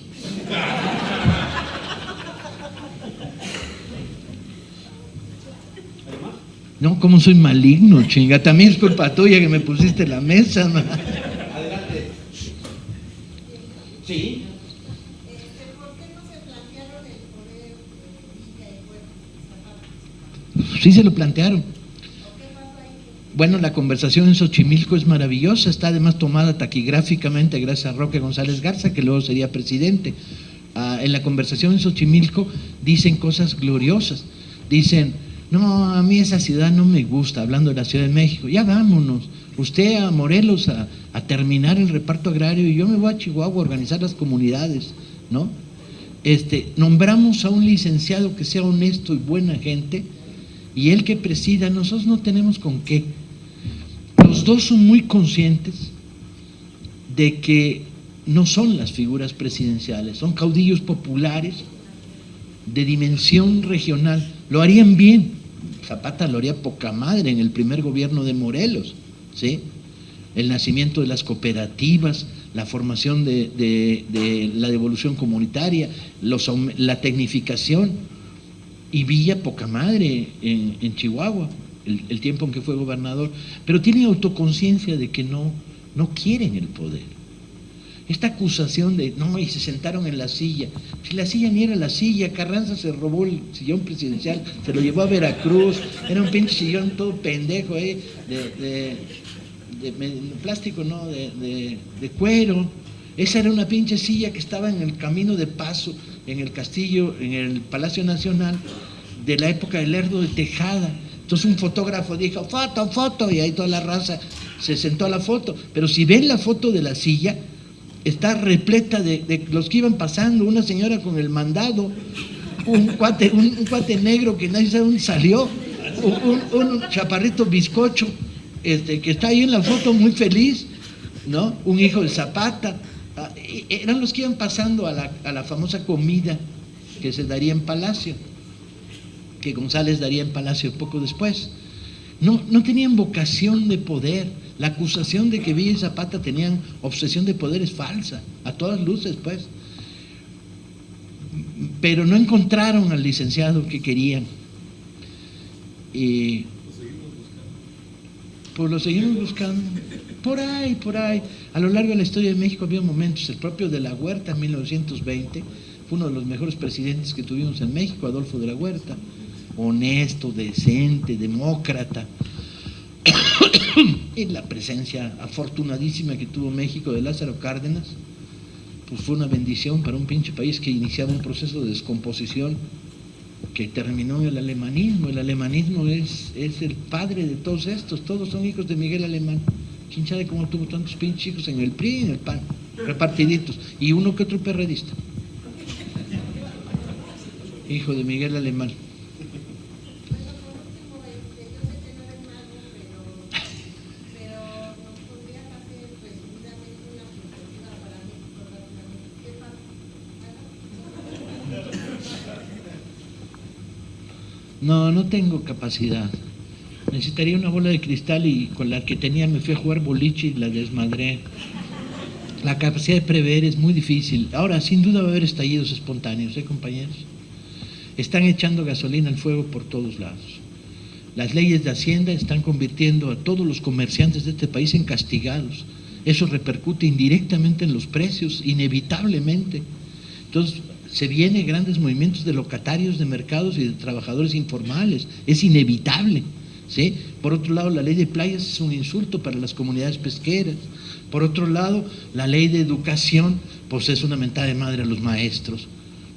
No, como soy maligno, chinga. También es culpa tuya que me pusiste la mesa, man. Adelante. Sí. ¿Por qué no se plantearon el poder Villa y Huerta? Sí se lo plantearon. ¿O qué pasó ahí? Bueno, la conversación en Xochimilco es maravillosa, está además tomada taquigráficamente gracias a Roque González Garza, que luego sería presidente. En la conversación en Xochimilco dicen cosas gloriosas. Dicen, no, a mí esa ciudad no me gusta, hablando de la Ciudad de México, ya vámonos, usted a Morelos a terminar el reparto agrario y yo me voy a Chihuahua a organizar las comunidades, ¿no? Nombramos a un licenciado que sea honesto y buena gente y él que presida, nosotros no tenemos con qué. Los dos son muy conscientes de que no son las figuras presidenciales, son caudillos populares de dimensión regional. Lo harían bien. Zapata lo haría poca madre en el primer gobierno de Morelos, ¿sí? El nacimiento de las cooperativas, la formación de la devolución comunitaria, la tecnificación, y Villa poca madre en Chihuahua, el tiempo en que fue gobernador, pero tienen autoconciencia de que no quieren el poder. Esta acusación de, no, y se sentaron en la silla, si la silla ni era la silla, Carranza se robó el sillón presidencial, se lo llevó a Veracruz, era un pinche sillón todo pendejo, de plástico, no, de cuero. Esa era una pinche silla que estaba en el camino de paso, en el castillo, en el Palacio Nacional, de la época de Lerdo de Tejada. Entonces un fotógrafo dijo, foto, y ahí toda la raza se sentó a la foto. Pero si ven la foto de la silla, está repleta de los que iban pasando, una señora con el mandado, un cuate negro que nadie sabe dónde salió, un chaparrito bizcocho, que está ahí en la foto muy feliz, ¿no? Un hijo de Zapata. Eran los que iban pasando a la famosa comida que se daría en Palacio, que González daría en Palacio poco después. No tenían vocación de poder. La acusación de que Villa y Zapata tenían obsesión de poder es falsa, a todas luces, pues. Pero no encontraron al licenciado que querían. Y pues lo seguimos buscando. Por ahí. A lo largo de la historia de México había momentos, el propio de la Huerta en 1920, fue uno de los mejores presidentes que tuvimos en México, Adolfo de la Huerta, honesto, decente, demócrata. Y la presencia afortunadísima que tuvo México de Lázaro Cárdenas, pues fue una bendición para un pinche país que iniciaba un proceso de descomposición que terminó en el alemanismo. El alemanismo es el padre de todos estos, todos son hijos de Miguel Alemán. ¿Quién sabe cómo tuvo tantos pinches hijos en el PRI y en el PAN? Repartiditos, y uno que otro perredista. Hijo de Miguel Alemán. Bueno, por último, yo sé que no eres mago, pero nos podrías hacer resumidamente una perspectiva para México rápidamente. ¿Qué pasa? No tengo capacidad. Necesitaría una bola de cristal y con la que tenía me fui a jugar boliche y la desmadré. La capacidad de prever es muy difícil. Ahora, sin duda va a haber estallidos espontáneos, compañeros. Están echando gasolina al fuego por todos lados. Las leyes de Hacienda están convirtiendo a todos los comerciantes de este país en castigados. Eso repercute indirectamente en los precios, inevitablemente. Entonces, se vienen grandes movimientos de locatarios de mercados y de trabajadores informales. Es inevitable, ¿sí? Por otro lado, la ley de playas es un insulto para las comunidades pesqueras. Por otro lado, la ley de educación, pues es una mentada de madre a los maestros.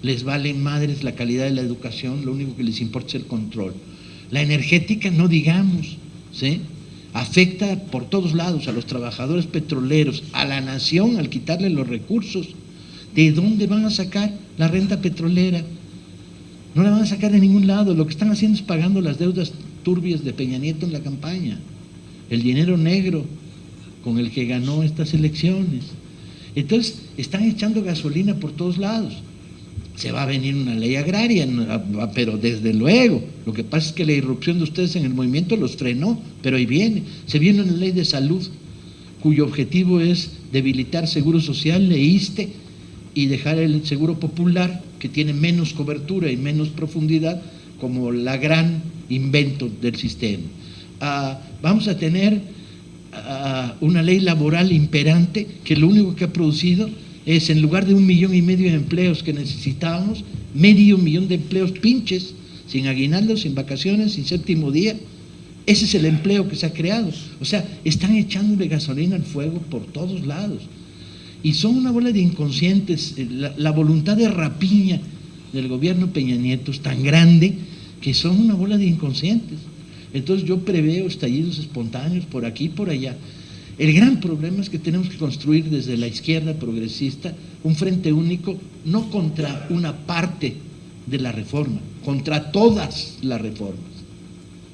Les valen madres la calidad de la educación, lo único que les importa es el control. La energética, no digamos, ¿sí? Afecta por todos lados a los trabajadores petroleros, a la nación al quitarle los recursos. ¿De dónde van a sacar la renta petrolera? No la van a sacar de ningún lado. Lo que están haciendo es pagando las deudas turbias de Peña Nieto en la campaña, el dinero negro con el que ganó estas elecciones. Entonces, están echando gasolina por todos lados. Se va a venir una ley agraria, pero desde luego. Lo que pasa es que la irrupción de ustedes en el movimiento los frenó, pero ahí viene. Se viene una ley de salud, cuyo objetivo es debilitar Seguro Social, ISSSTE, y dejar el Seguro Popular, que tiene menos cobertura y menos profundidad, como la gran invento del sistema. Vamos a tener una ley laboral imperante, que lo único que ha producido es, en lugar de 1,5 millones de empleos que necesitábamos, 500,000 de empleos pinches, sin aguinaldo, sin vacaciones, sin séptimo día. Ese es el empleo que se ha creado. O sea, están echándole gasolina al fuego por todos lados. Y son una bola de inconscientes. La voluntad de rapiña del gobierno Peña Nieto es tan grande que son una bola de inconscientes. Entonces yo preveo estallidos espontáneos por aquí y por allá. El gran problema es que tenemos que construir desde la izquierda progresista un frente único, no contra una parte de la reforma, contra todas las reformas,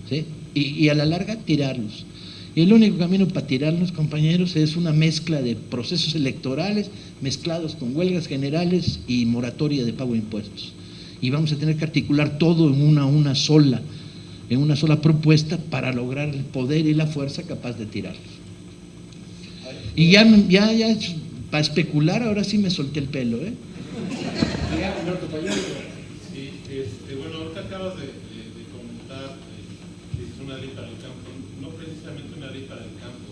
¿sí? Y a la larga tirarlos. Y el único camino para tirarlos, compañeros, es una mezcla de procesos electorales mezclados con huelgas generales y moratoria de pago de impuestos. Y vamos a tener que articular todo en una sola propuesta para lograr el poder y la fuerza capaz de tirarlos. Y ya para especular, ahora sí me solté el pelo, ¿eh? Sí, bueno, ahorita acabas de comentar que es una ley para el campo, no precisamente una ley para el campo.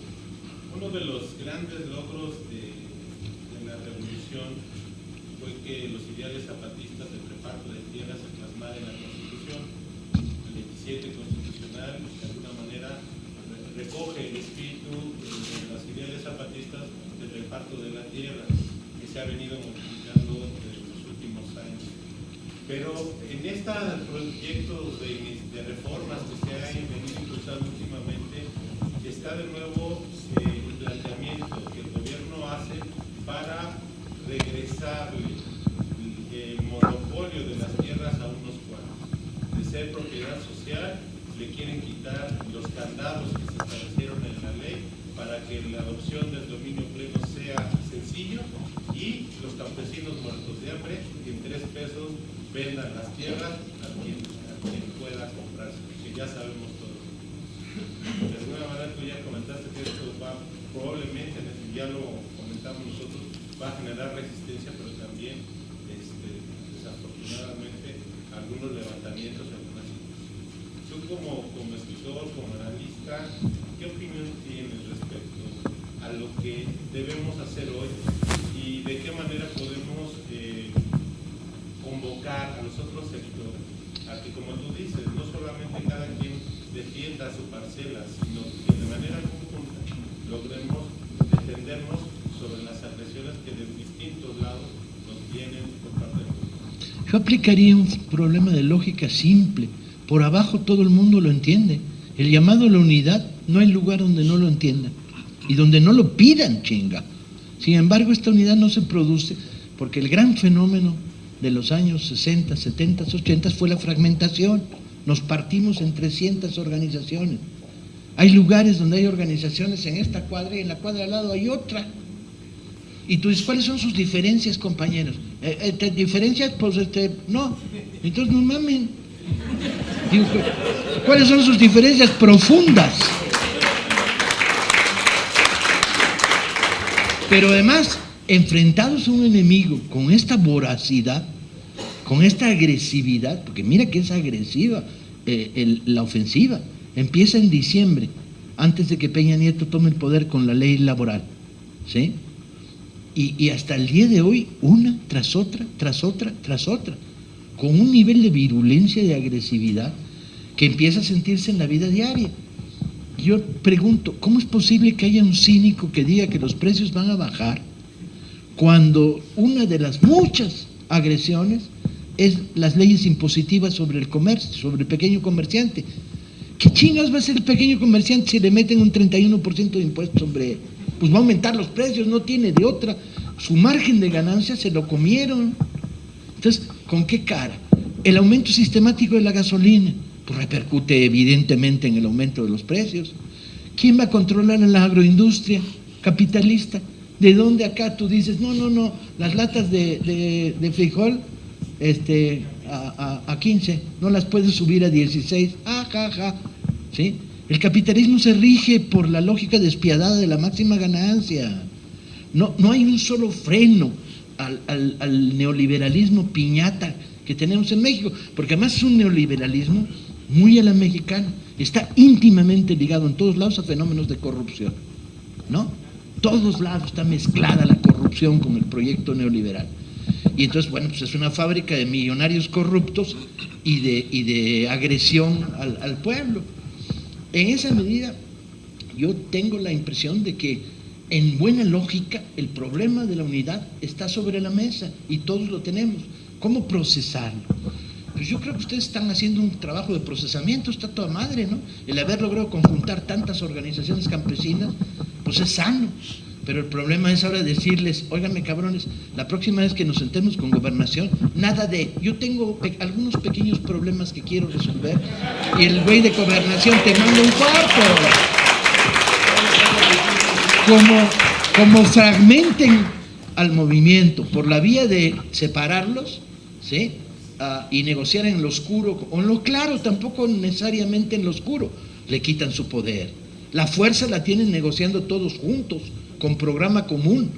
Uno de los grandes logros de la revolución fue que los ideales zapatistas del reparto de tierras se plasmaran en la Constitución. El 27 constitucional, de alguna manera, recoge el espíritu de los ideales zapatistas del reparto de la tierra, que se ha venido modificando en los últimos años. Pero en estos proyectos de reformas que se han venido impulsando últimamente, está de nuevo el planteamiento que el gobierno hace para regresarle el monopolio de las tierras a unos cuantos. De ser propiedad social, le quieren quitar los candados que se establecieron en la ley para que la adopción del dominio pleno sea sencillo y los campesinos muertos de hambre en 3 pesos vendan las tierras a quien pueda comprarse, que ya sabemos todo. De alguna manera tú ya comentaste que esto va probablemente, ya lo comentamos nosotros, va a generar resistencia, pero también desafortunadamente algunos levantamientos en algunas situaciones. Tú como escritor, como analista, ¿qué opinión tienes respecto a lo que debemos hacer hoy y de qué manera podemos convocar a los otros sectores a que, como tú dices, no solamente cada quien defienda su parcela, sino que de manera conjunta logremos defendernos sobre las agresiones que de distintos lados nos vienen por parte del gobierno. Yo aplicaría un problema de lógica simple. Por abajo todo el mundo lo entiende. El llamado a la unidad no hay lugar donde no lo entiendan y donde no lo pidan, chinga. Sin embargo, esta unidad no se produce porque el gran fenómeno de los años 60, 70, 80 fue la fragmentación. Nos partimos en 300 organizaciones. Hay lugares donde hay organizaciones en esta cuadra y en la cuadra al lado hay otra. Y tú dices, ¿cuáles son sus diferencias, compañeros? ¿Diferencias? Pues no. Entonces no mamen. Digo, ¿cuáles son sus diferencias profundas? Pero además, enfrentados a un enemigo con esta voracidad, con esta agresividad, porque mira que es agresiva la ofensiva, empieza en diciembre, antes de que Peña Nieto tome el poder con la ley laboral, ¿sí? Y hasta el día de hoy, una tras otra, tras otra, tras otra, con un nivel de virulencia y de agresividad que empieza a sentirse en la vida diaria. Yo pregunto, ¿cómo es posible que haya un cínico que diga que los precios van a bajar cuando una de las muchas agresiones es las leyes impositivas sobre el comercio, sobre el pequeño comerciante? ¿Qué chingas va a hacer el pequeño comerciante si le meten un 31% de impuestos, hombre? Pues va a aumentar los precios, no tiene de otra. Su margen de ganancia se lo comieron. Entonces, ¿con qué cara? El aumento sistemático de la gasolina, pues repercute evidentemente en el aumento de los precios. ¿Quién va a controlar a la agroindustria capitalista? ¿De dónde acá tú dices, no, las latas de frijol a 15, no las puedes subir a 16, ¿sí? El capitalismo se rige por la lógica despiadada de la máxima ganancia. No hay un solo freno al neoliberalismo piñata que tenemos en México, porque además es un neoliberalismo muy a la mexicana, está íntimamente ligado en todos lados a fenómenos de corrupción, ¿no? Todos lados está mezclada la corrupción con el proyecto neoliberal. Y entonces, bueno, pues es una fábrica de millonarios corruptos y de agresión al pueblo. En esa medida, yo tengo la impresión de que, en buena lógica, el problema de la unidad está sobre la mesa y todos lo tenemos. ¿Cómo procesarlo? Pues yo creo que ustedes están haciendo un trabajo de procesamiento, está toda madre, ¿no? El haber logrado conjuntar tantas organizaciones campesinas, pues es sano. Pero el problema es ahora decirles, óiganme cabrones, la próxima vez que nos sentemos con gobernación, nada de, yo tengo algunos pequeños problemas que quiero resolver, y el güey de gobernación te manda un cuarto. Como fragmenten al movimiento por la vía de separarlos, ¿sí? Y negociar en lo oscuro o en lo claro, tampoco necesariamente en lo oscuro, le quitan su poder. La fuerza la tienen negociando todos juntos, con programa común.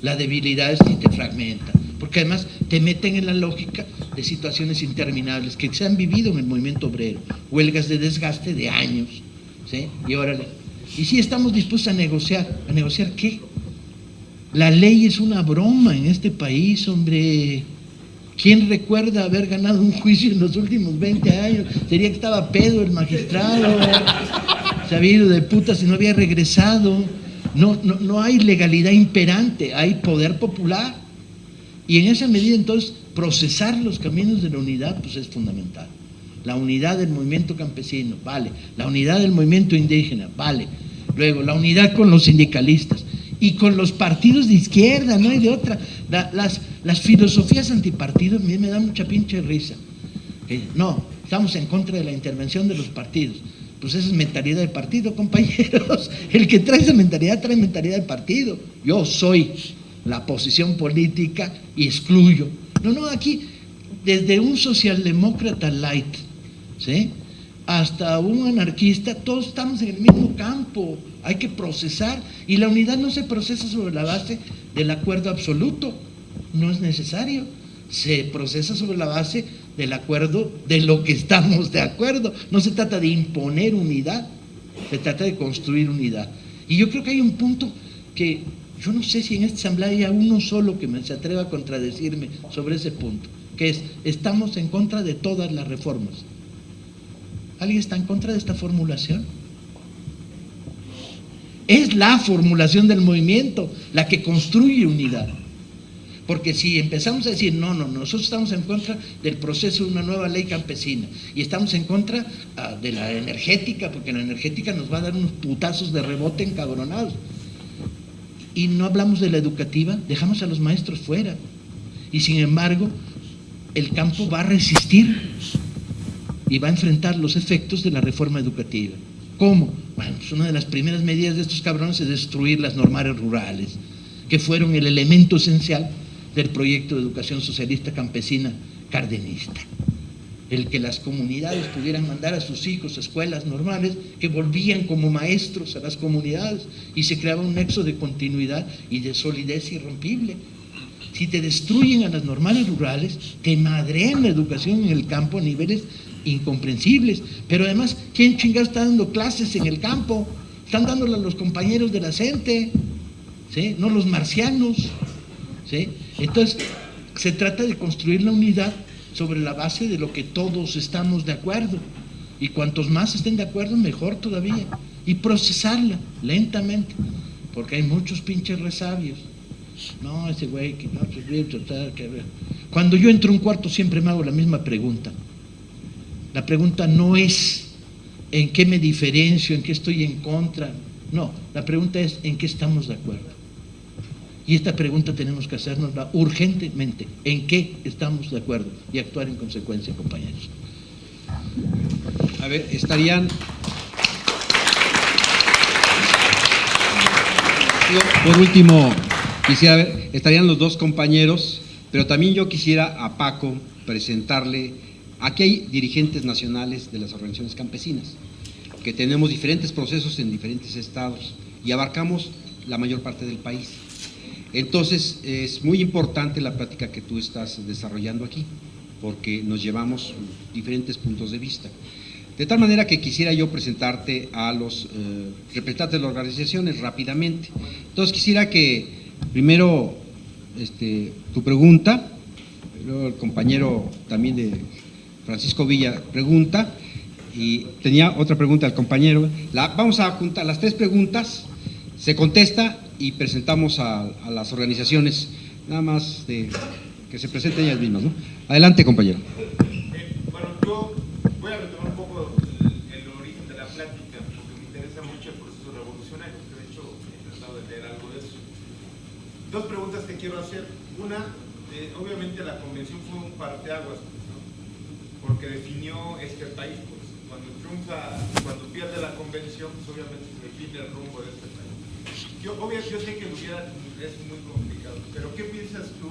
La debilidad es que te fragmentan, porque además te meten en la lógica de situaciones interminables que se han vivido en el movimiento obrero, huelgas de desgaste de años, ¿sí? Y sí estamos dispuestos a negociar ¿qué? La ley es una broma en este país, hombre. ¿Quién recuerda haber ganado un juicio en los últimos 20 años? Sería que estaba pedo el magistrado, se había ido de puta si no había regresado. No hay legalidad imperante, hay poder popular. Y en esa medida, entonces, procesar los caminos de la unidad, pues es fundamental. La unidad del movimiento campesino, vale. La unidad del movimiento indígena, vale. Luego, la unidad con los sindicalistas y con los partidos de izquierda, no hay de otra. Las filosofías antipartidos a mí me dan mucha pinche risa. No, estamos en contra de la intervención de los partidos. Pues esa es mentalidad de partido, compañeros. El que trae esa mentalidad trae mentalidad de partido. Yo soy la posición política y excluyo. No, aquí, desde un socialdemócrata light, ¿sí?, hasta un anarquista, todos estamos en el mismo campo. Hay que procesar, y la unidad no se procesa sobre la base del acuerdo absoluto, no es necesario. Se procesa sobre la base del acuerdo de lo que estamos de acuerdo. No se trata de imponer unidad, se trata de construir unidad. Y yo creo que hay un punto que yo no sé si en esta asamblea hay uno solo que se atreva a contradecirme sobre ese punto, que es: estamos en contra de todas las reformas. ¿Alguien está en contra de esta formulación? Es la formulación del movimiento la que construye unidad. Porque si empezamos a decir, no, nosotros estamos en contra del proceso de una nueva ley campesina y estamos en contra de la energética, porque la energética nos va a dar unos putazos de rebote encabronados, y no hablamos de la educativa, dejamos a los maestros fuera, y sin embargo el campo va a resistir y va a enfrentar los efectos de la reforma educativa. ¿Cómo? Bueno, pues una de las primeras medidas de estos cabrones es destruir las normales rurales, que fueron el elemento esencial del proyecto de educación socialista campesina cardenista. El que las comunidades pudieran mandar a sus hijos a escuelas normales, que volvían como maestros a las comunidades y se creaba un nexo de continuidad y de solidez irrompible. Si te destruyen a las normales rurales, te madrean la educación en el campo a niveles incomprensibles. Pero además, ¿quién chingado está dando clases en el campo? Están dándolas los compañeros de la CENTE, ¿sí? No los marcianos, ¿sí? Entonces, se trata de construir la unidad sobre la base de lo que todos estamos de acuerdo, y cuantos más estén de acuerdo, mejor todavía, y procesarla lentamente, porque hay muchos pinches resabios. No, ese güey que no se ríe, que ver. Cuando yo entro a un cuarto siempre me hago la misma pregunta. La pregunta no es en qué me diferencio, en qué estoy en contra, no, la pregunta es en qué estamos de acuerdo. Y esta pregunta tenemos que hacernosla urgentemente, ¿en qué estamos de acuerdo? Y actuar en consecuencia, compañeros. A ver, estarían... Por último, quisiera ver, estarían los dos compañeros, pero también yo quisiera a Paco presentarle, aquí hay dirigentes nacionales de las organizaciones campesinas, que tenemos diferentes procesos en diferentes estados y abarcamos la mayor parte del país. Entonces, es muy importante la plática que tú estás desarrollando aquí, porque nos llevamos diferentes puntos de vista. De tal manera que quisiera yo presentarte a los representantes de las organizaciones rápidamente. Entonces, quisiera que primero tu pregunta, luego el compañero también de Francisco Villa pregunta, y tenía otra pregunta al compañero. Vamos a juntar las tres preguntas, se contesta y presentamos a las organizaciones, nada más que se presenten ellas mismas, ¿no? Adelante, compañero. Bueno, yo voy a retomar un poco el origen de la plática, porque me interesa mucho el proceso revolucionario, que de hecho he tratado de leer algo de eso. Dos preguntas que quiero hacer. Una, obviamente la convención fue un parteaguas, ¿no? Porque definió este país, pues, cuando pierde la convención, pues obviamente se define el rumbo de este país. Yo sé que es muy complicado, pero ¿qué piensas tú?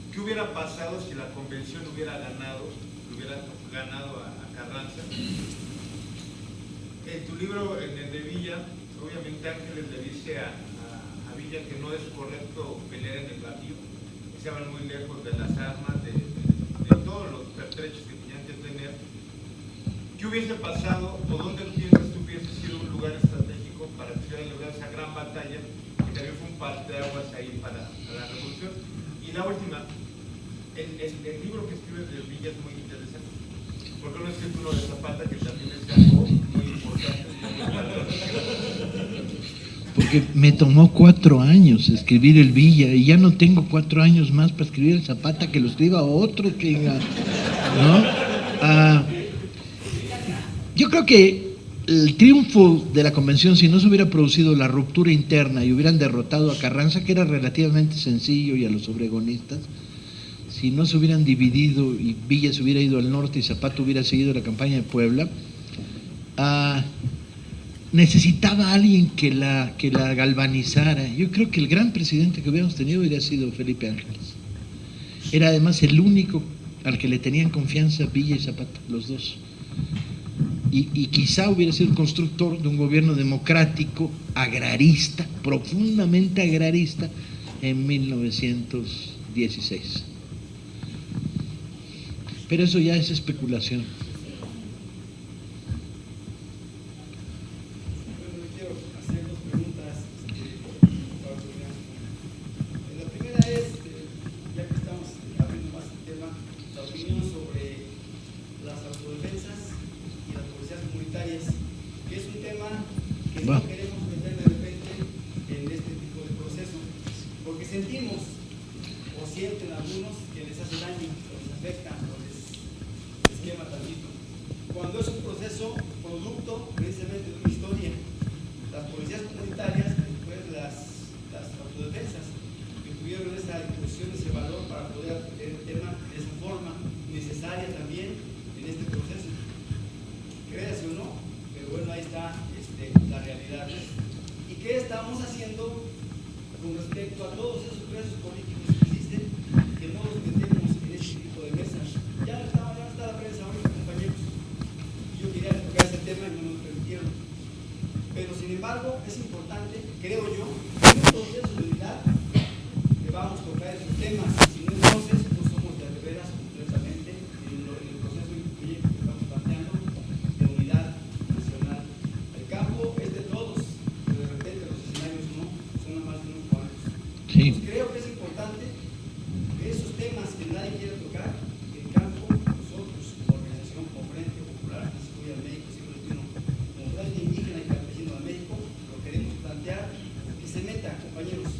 ¿Qué hubiera pasado si la convención hubiera ganado a Carranza? En tu libro, en el de Villa, obviamente Ángeles le dice a Villa que no es correcto pelear en el Bajío, que se van muy lejos de las armas, de todos los pertrechos que tenían que tener. ¿Qué hubiese pasado o dónde piensas tú que hubiese sido un lugar estratégico para que se hubiera logrado esa gran batalla, que también fue un parteaguas ahí para la revolución? Y la última, el libro que escribes de Villa es muy interesante. ¿Por qué no escribes uno de Zapata, que también es algo muy importante? Porque me tomó 4 años escribir el Villa y ya no tengo 4 años más para escribir el Zapata, que lo escriba otro, chinga, ¿no? Yo creo que el triunfo de la convención, si no se hubiera producido la ruptura interna y hubieran derrotado a Carranza, que era relativamente sencillo, y a los obregonistas, si no se hubieran dividido y Villa se hubiera ido al norte y Zapata hubiera seguido la campaña de Puebla, necesitaba a alguien que la galvanizara. Yo creo que el gran presidente que hubiéramos tenido hubiera sido Felipe Ángeles. Era además el único al que le tenían confianza Villa y Zapata, los dos. Y quizá hubiera sido el constructor de un gobierno democrático, agrarista, profundamente agrarista, en 1916. Pero eso ya es especulación. Quiero hacer 2 preguntas. La primera es, ya que estamos abriendo más el tema, la opinión sobre las autodefensas y la policía Wow. no queremos meter de repente en este tipo de proceso, porque sentimos o sienten algunos que les hace daño, o les afecta, o les quema tantito. Cuando es un proceso producto precisamente de una historia, las policías comunitarias, después las autodefensas, que tuvieron esa disposición, ese valor para poder atender el tema de esa forma necesaria también en este proceso. Créase o no, pero bueno, ahí está la realidad. ¿Y qué estamos haciendo con respecto a todos esos presos políticos que existen, que no los metemos en este tipo de mesas? Ya no está la prensa ahorita, compañeros. Yo quería tocar ese tema y no nos permitieron. Pero sin embargo, es importante, creo yo, en un proceso de unidad que vamos a tocar esos temas. Si no, entonces no somos de veras completamente en el proceso y proyecto que estamos planteando de unidad nacional. El campo es de todos, pero de repente los escenarios no, son nada más de unos cuantos. Sí. Pues creo que es importante que esos temas que nadie quiere tocar, el campo, nosotros como organización, como Frente Popular, que se cuida México, siglo XXI, como Frente Indígena y Campesino de México, lo queremos plantear, que se meta, compañeros,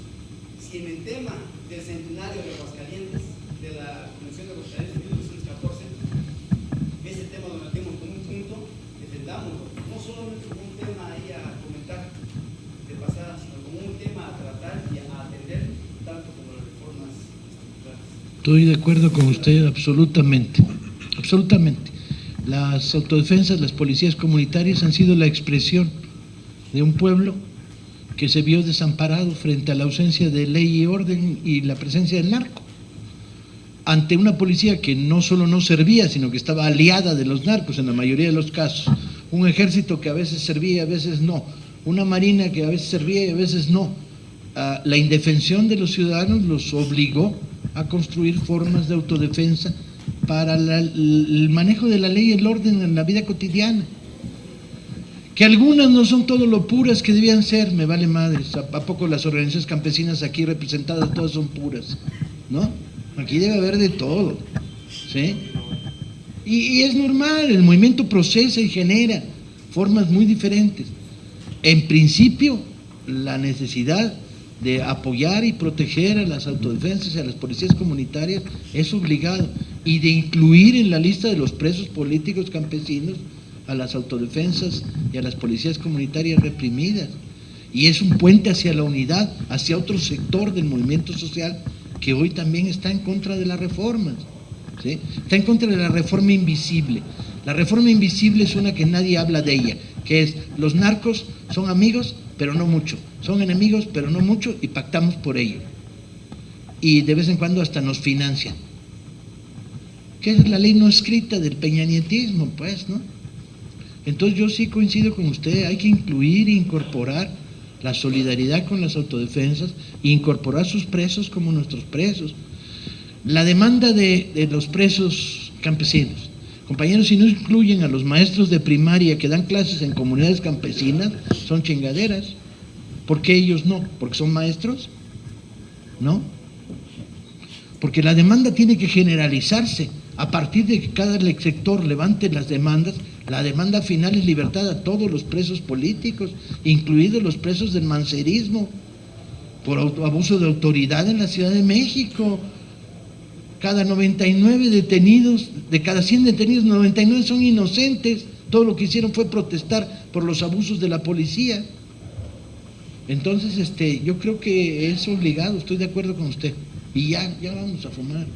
si en el tema del centenario de Aguascalientes, de la Convención de Aguascalientes de 1914, ese tema lo metemos como un punto, defendámoslo, no solamente como un tema ahí a comentar de pasada, sino como un tema a tratar y a atender, tanto como las reformas estructurales. Estoy de acuerdo con usted absolutamente, absolutamente. Las autodefensas, las policías comunitarias han sido la expresión de un pueblo que se vio desamparado frente a la ausencia de ley y orden y la presencia del narco. Ante una policía que no solo no servía, sino que estaba aliada de los narcos en la mayoría de los casos. Un ejército que a veces servía y a veces no. Una marina que a veces servía y a veces no. La indefensión de los ciudadanos los obligó a construir formas de autodefensa para el manejo de la ley y el orden en la vida cotidiana. Que algunas no son todo lo puras que debían ser, me vale madres. ¿A poco las organizaciones campesinas aquí representadas todas son puras? ¿No? Aquí debe haber de todo, ¿sí? Y es normal, el movimiento procesa y genera formas muy diferentes. En principio, la necesidad de apoyar y proteger a las autodefensas y a las policías comunitarias es obligado, y de incluir en la lista de los presos políticos campesinos a las autodefensas y a las policías comunitarias reprimidas. Y es un puente hacia la unidad, hacia otro sector del movimiento social que hoy también está en contra de las reformas, ¿sí? Está en contra de la reforma invisible. La reforma invisible es una que nadie habla de ella, que es: los narcos son amigos, pero no mucho, son enemigos, pero no mucho, y pactamos por ello. Y de vez en cuando hasta nos financian. Que es la ley no escrita del peñanietismo, pues, ¿no? Entonces yo sí coincido con usted, hay que incluir e incorporar la solidaridad con las autodefensas e incorporar sus presos como nuestros presos. La demanda de los presos campesinos, compañeros, si no incluyen a los maestros de primaria que dan clases en comunidades campesinas, son chingaderas. ¿Por qué ellos no? ¿Porque son maestros? ¿No? Porque la demanda tiene que generalizarse. A partir de que cada sector levante las demandas, la demanda final es libertad a todos los presos políticos, incluidos los presos del mancerismo, por abuso de autoridad en la Ciudad de México. Cada 99 detenidos, de cada 100 detenidos, 99 son inocentes. Todo lo que hicieron fue protestar por los abusos de la policía. Entonces, yo creo que es obligado, estoy de acuerdo con usted. Y ya vamos a fumar.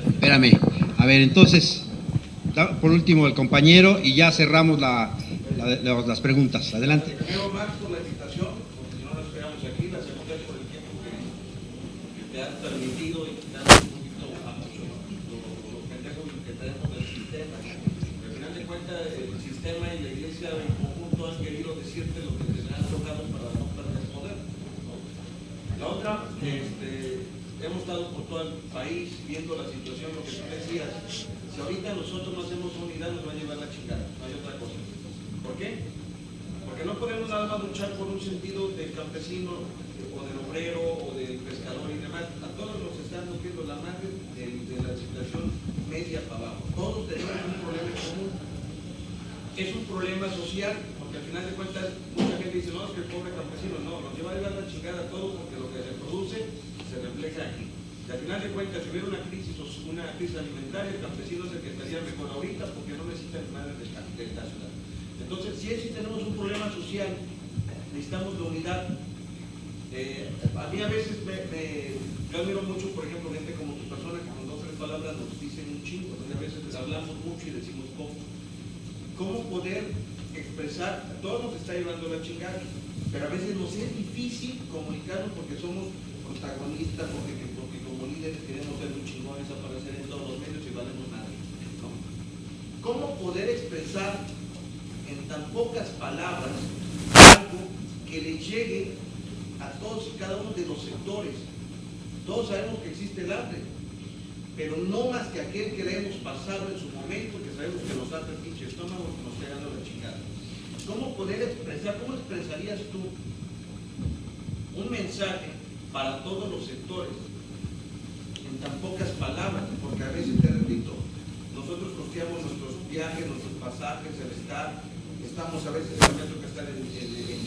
Espérame. A ver, entonces, por último el compañero y ya cerramos las preguntas. Adelante. Primero, Max, por la invitación, porque si no nos esperamos aquí. La segunda es por el tiempo que te has permitido y quitando un poquito a mucho lo pendejo que tenemos del sistema. Al final de cuentas, el sistema y la iglesia en conjunto han querido decirte lo que te han tocado para no perder poder, ¿no? La otra, hemos estado por todo el país viendo la situación, lo que tú decías. Si ahorita nosotros no hacemos unidad, nos va a llevar la chingada, no hay otra cosa. ¿Por qué? Porque no podemos nada más luchar por un sentido del campesino o del obrero o del pescador y demás. A todos nos están nutriendo la madre de la situación media para abajo. Todos tenemos un problema en común. Es un problema social, porque al final de cuentas mucha gente que dice, no, es que el pobre campesino, no, nos lleva a llevar la chingada a todos porque lo que se produce se refleja aquí. Y al final de cuentas, si hubiera una crisis alimentaria, el campesino es el que estaría mejor ahorita porque no necesita madres de esta ciudad. Entonces, si tenemos un problema social, necesitamos la unidad. A mí a veces yo admiro mucho, por ejemplo, gente como tu persona que con 2 o 3 palabras nos dicen un chingo, donde a veces hablamos mucho y decimos poco. ¿Cómo poder expresar? A todos nos está llevando la chingada, pero a veces nos es difícil comunicarnos porque somos protagonistas, porque como líderes queremos ser muy chingones, aparecer en todos los medios y valemos nada, ¿no? ¿Cómo poder expresar en tan pocas palabras algo que le llegue a todos y cada uno de los sectores? Todos sabemos que existe el hambre, pero no más que aquel que le hemos pasado en su momento, que sabemos que nos hace el pinche estómago, que nos está dando la chingada. ¿Cómo poder expresar, cómo expresarías tú un mensaje para todos los sectores en tan pocas palabras? Porque a veces, te repito, nosotros costeamos nuestros viajes, nuestros pasajes, el estar, estamos a veces, a mí me toca estar en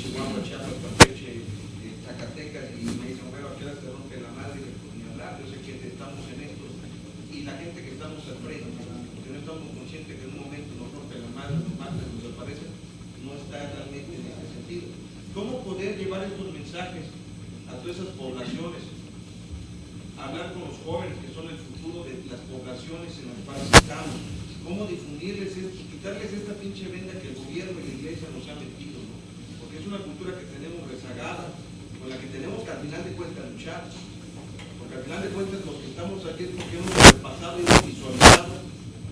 Chihuahua, Chiapas, Campeche, Zacatecas, y me dicen, bueno, ¿a qué hora te rompe la madre? Pues ni hablar, yo sé que estamos en esto, y la gente que estamos al frente, porque no estamos conscientes que en un momento nos rompe la madre, nos mata, nos desaparece, no está realmente en este sentido. ¿Cómo poder llevar estos mensajes a todas esas poblaciones? Hablar con los jóvenes que son el futuro de las poblaciones en las cuales estamos. ¿Cómo difundirles esto? Quitarles esta pinche venda que el gobierno y la iglesia nos ha metido, ¿no? Porque es una cultura que tenemos rezagada, con la que tenemos que al final de cuentas luchar. Porque al final de cuentas los que estamos aquí es porque hemos repasado y hemos visualizado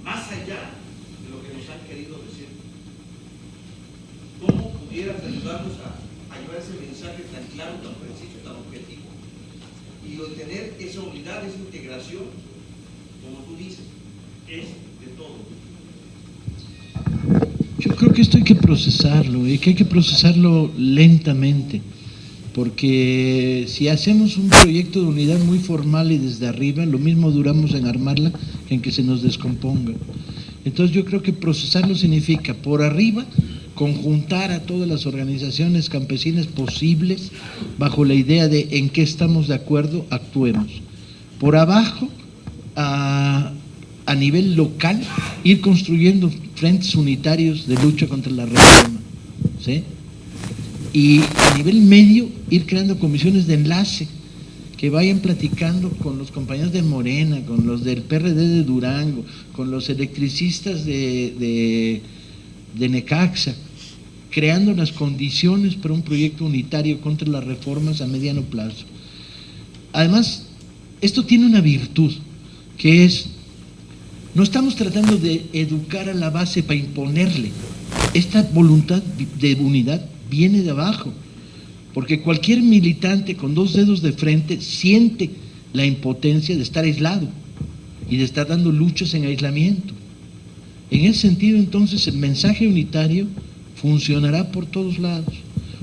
más allá de lo que nos han querido decir. ¿Cómo pudieras ayudarnos a llevar ese mensaje tan claro, tan preciso, tan objetivo? Y tener esa unidad, esa integración, como tú dices, es de todo. Yo creo que esto hay que procesarlo y que hay que procesarlo lentamente, porque si hacemos un proyecto de unidad muy formal y desde arriba, lo mismo duramos en armarla que en que se nos descomponga. Entonces yo creo que procesarlo significa, por arriba, conjuntar a todas las organizaciones campesinas posibles bajo la idea de en qué estamos de acuerdo, actuemos. Por abajo, a nivel local, ir construyendo frentes unitarios de lucha contra la reforma, ¿sí? Y a nivel medio, ir creando comisiones de enlace que vayan platicando con los compañeros de Morena, con los del PRD de Durango, con los electricistas de Necaxa, creando las condiciones para un proyecto unitario contra las reformas a mediano plazo. Además, esto tiene una virtud, que es, no estamos tratando de educar a la base para imponerle. Esta voluntad de unidad viene de abajo, porque cualquier militante con 2 dedos de frente siente la impotencia de estar aislado y de estar dando luchas en aislamiento. En ese sentido, entonces, el mensaje unitario funcionará por todos lados.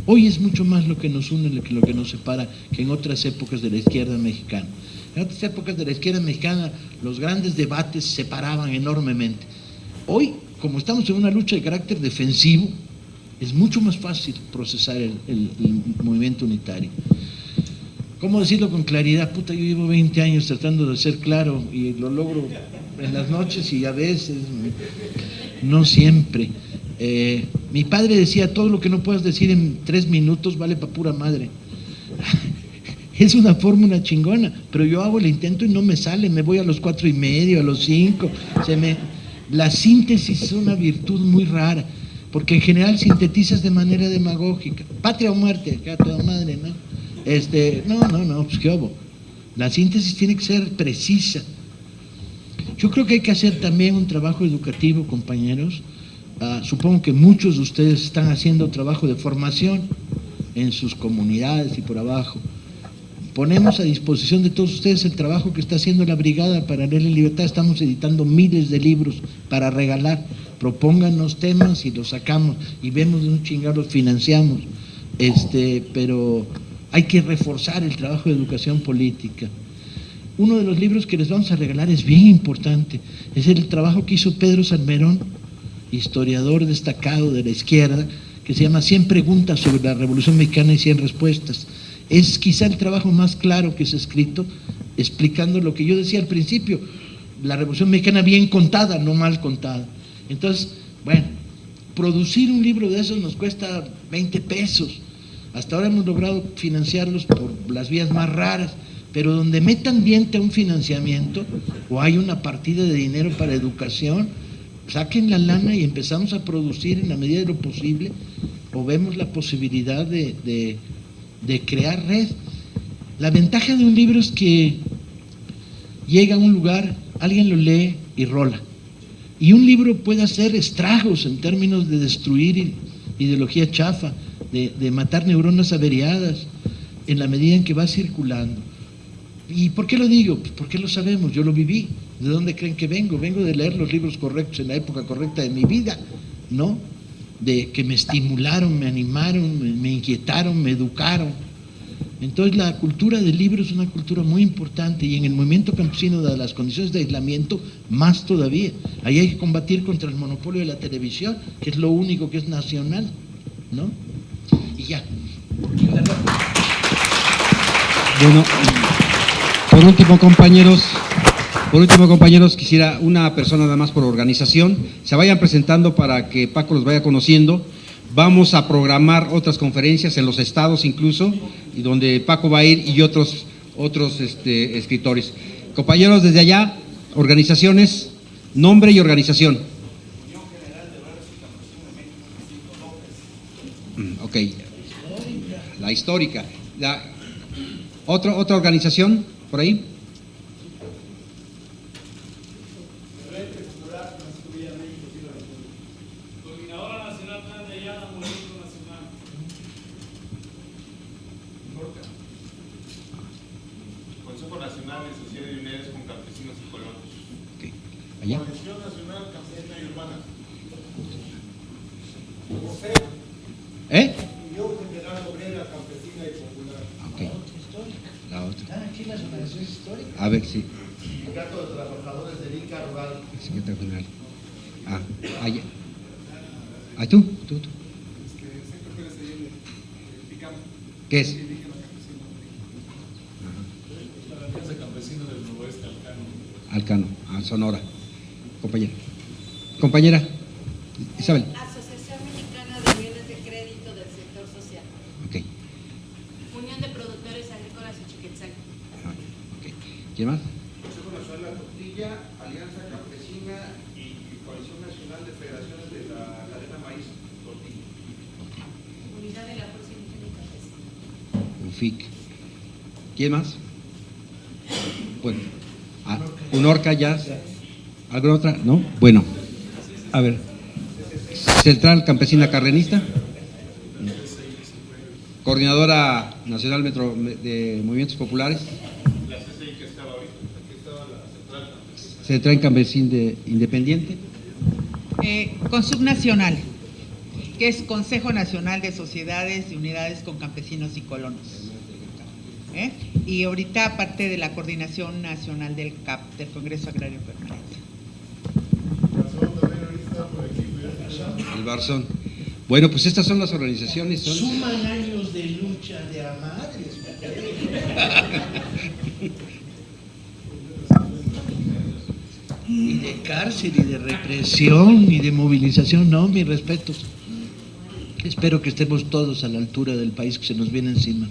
Hoy es mucho más lo que nos une que lo que nos separa que en otras épocas de la izquierda mexicana. En otras épocas de la izquierda mexicana los grandes debates separaban enormemente. Hoy, como estamos en una lucha de carácter defensivo, es mucho más fácil procesar el movimiento unitario. ¿Cómo decirlo con claridad? Puta, yo llevo 20 años tratando de ser claro y lo logro en las noches y a veces no siempre. Mi padre decía, todo lo que no puedas decir en 3 minutos vale para pura madre. Es una fórmula chingona, pero yo hago el intento y no me sale, me voy a los 4:30, a los 5. La síntesis es una virtud muy rara, porque en general sintetizas de manera demagógica. Patria o muerte, acá toda madre, ¿no? No, pues qué hubo. La síntesis tiene que ser precisa. Yo creo que hay que hacer también un trabajo educativo, compañeros. Supongo que muchos de ustedes están haciendo trabajo de formación en sus comunidades y por abajo. Ponemos a disposición de todos ustedes el trabajo que está haciendo la Brigada Paralela y Libertad. Estamos editando miles de libros para regalar. Propónganos temas y los sacamos y vemos de un chingado, los financiamos. Pero hay que reforzar el trabajo de educación política. Uno de los libros que les vamos a regalar es bien importante. Es el trabajo que hizo Pedro Salmerón, historiador destacado de la izquierda, que se llama 100 preguntas sobre la Revolución Mexicana y 100 respuestas. Es quizá el trabajo más claro que se ha escrito, explicando lo que yo decía al principio, la Revolución Mexicana bien contada, no mal contada. Entonces, bueno, producir un libro de esos nos cuesta 20 pesos. Hasta ahora hemos logrado financiarlos por las vías más raras, pero donde metan diente a un financiamiento o hay una partida de dinero para educación, saquen la lana y empezamos a producir en la medida de lo posible, o vemos la posibilidad de crear red. La ventaja de un libro es que llega a un lugar, alguien lo lee y rola. Y un libro puede hacer estragos en términos de destruir ideología chafa, de matar neuronas averiadas, en la medida en que va circulando. ¿Y por qué lo digo? Pues porque lo sabemos, yo lo viví. ¿De dónde creen que vengo? Vengo de leer los libros correctos en la época correcta de mi vida, ¿no? De que me estimularon, me animaron, me inquietaron, me educaron. Entonces la cultura del libro es una cultura muy importante, y en el movimiento campesino, de las condiciones de aislamiento, más todavía. Ahí hay que combatir contra el monopolio de la televisión, que es lo único que es nacional, ¿no? Y ya. Bueno, por último, compañeros, quisiera una persona nada más por organización, se vayan presentando para que Paco los vaya conociendo. Vamos a programar otras conferencias en los estados incluso, y donde Paco va a ir, y otros escritores. Compañeros, desde allá, organizaciones, nombre y organización. Ok, la histórica. ¿Otra organización por ahí? Coordinadora Nacional Plan de Ayala, Movimiento Nacional. Consejo Nacional de Sociedad de Unidades con Campesinos y Colonos. Okay. Allá. Coalición Nacional Campesina y Urbana. ¿Eh? Unión General Obrera Campesina y Popular. Ok. La otra. ¿Están aquí las organizaciones históricas? A ver, sí. Sindicato de Trabajadores de Ica Rural. Secretario General. Allá. ¿Tú? ¿Qué es? La Alianza Campesina del Noroeste Alcano, Sonora. Compañera. Isabel. Asociación Mexicana de Bienes de Crédito del Sector Social. Ok. Unión de Productores Agrícolas y Chiquetzal. Ok. ¿Quién más? Consejo Nacional La Tortilla, Alianza Campesina y Coalición Nacional de Federaciones de la Cadena Maíz Tortilla. Unidad de la Fuerza Indígena y Campesina. UFIC. ¿Quién más? Bueno, UNORCA ya. ¿Alguna otra? ¿No? Bueno, a ver. Central Campesina Cardenista. Coordinadora Nacional de Movimientos Populares. La CCI que estaba ahorita, aquí estaba la Central Campesina. Central Campesina Independiente. Consubnacional, que es Consejo Nacional de Sociedades y Unidades con Campesinos y Colonos. Y ahorita, aparte de la Coordinación Nacional del CAP, del Congreso Agrario Permanente. El Barzón. Bueno, pues estas son las organizaciones. Suman años de lucha de a madres. Y de cárcel, y de represión, y de movilización. No, mis respetos. Espero que estemos todos a la altura del país que se nos viene encima.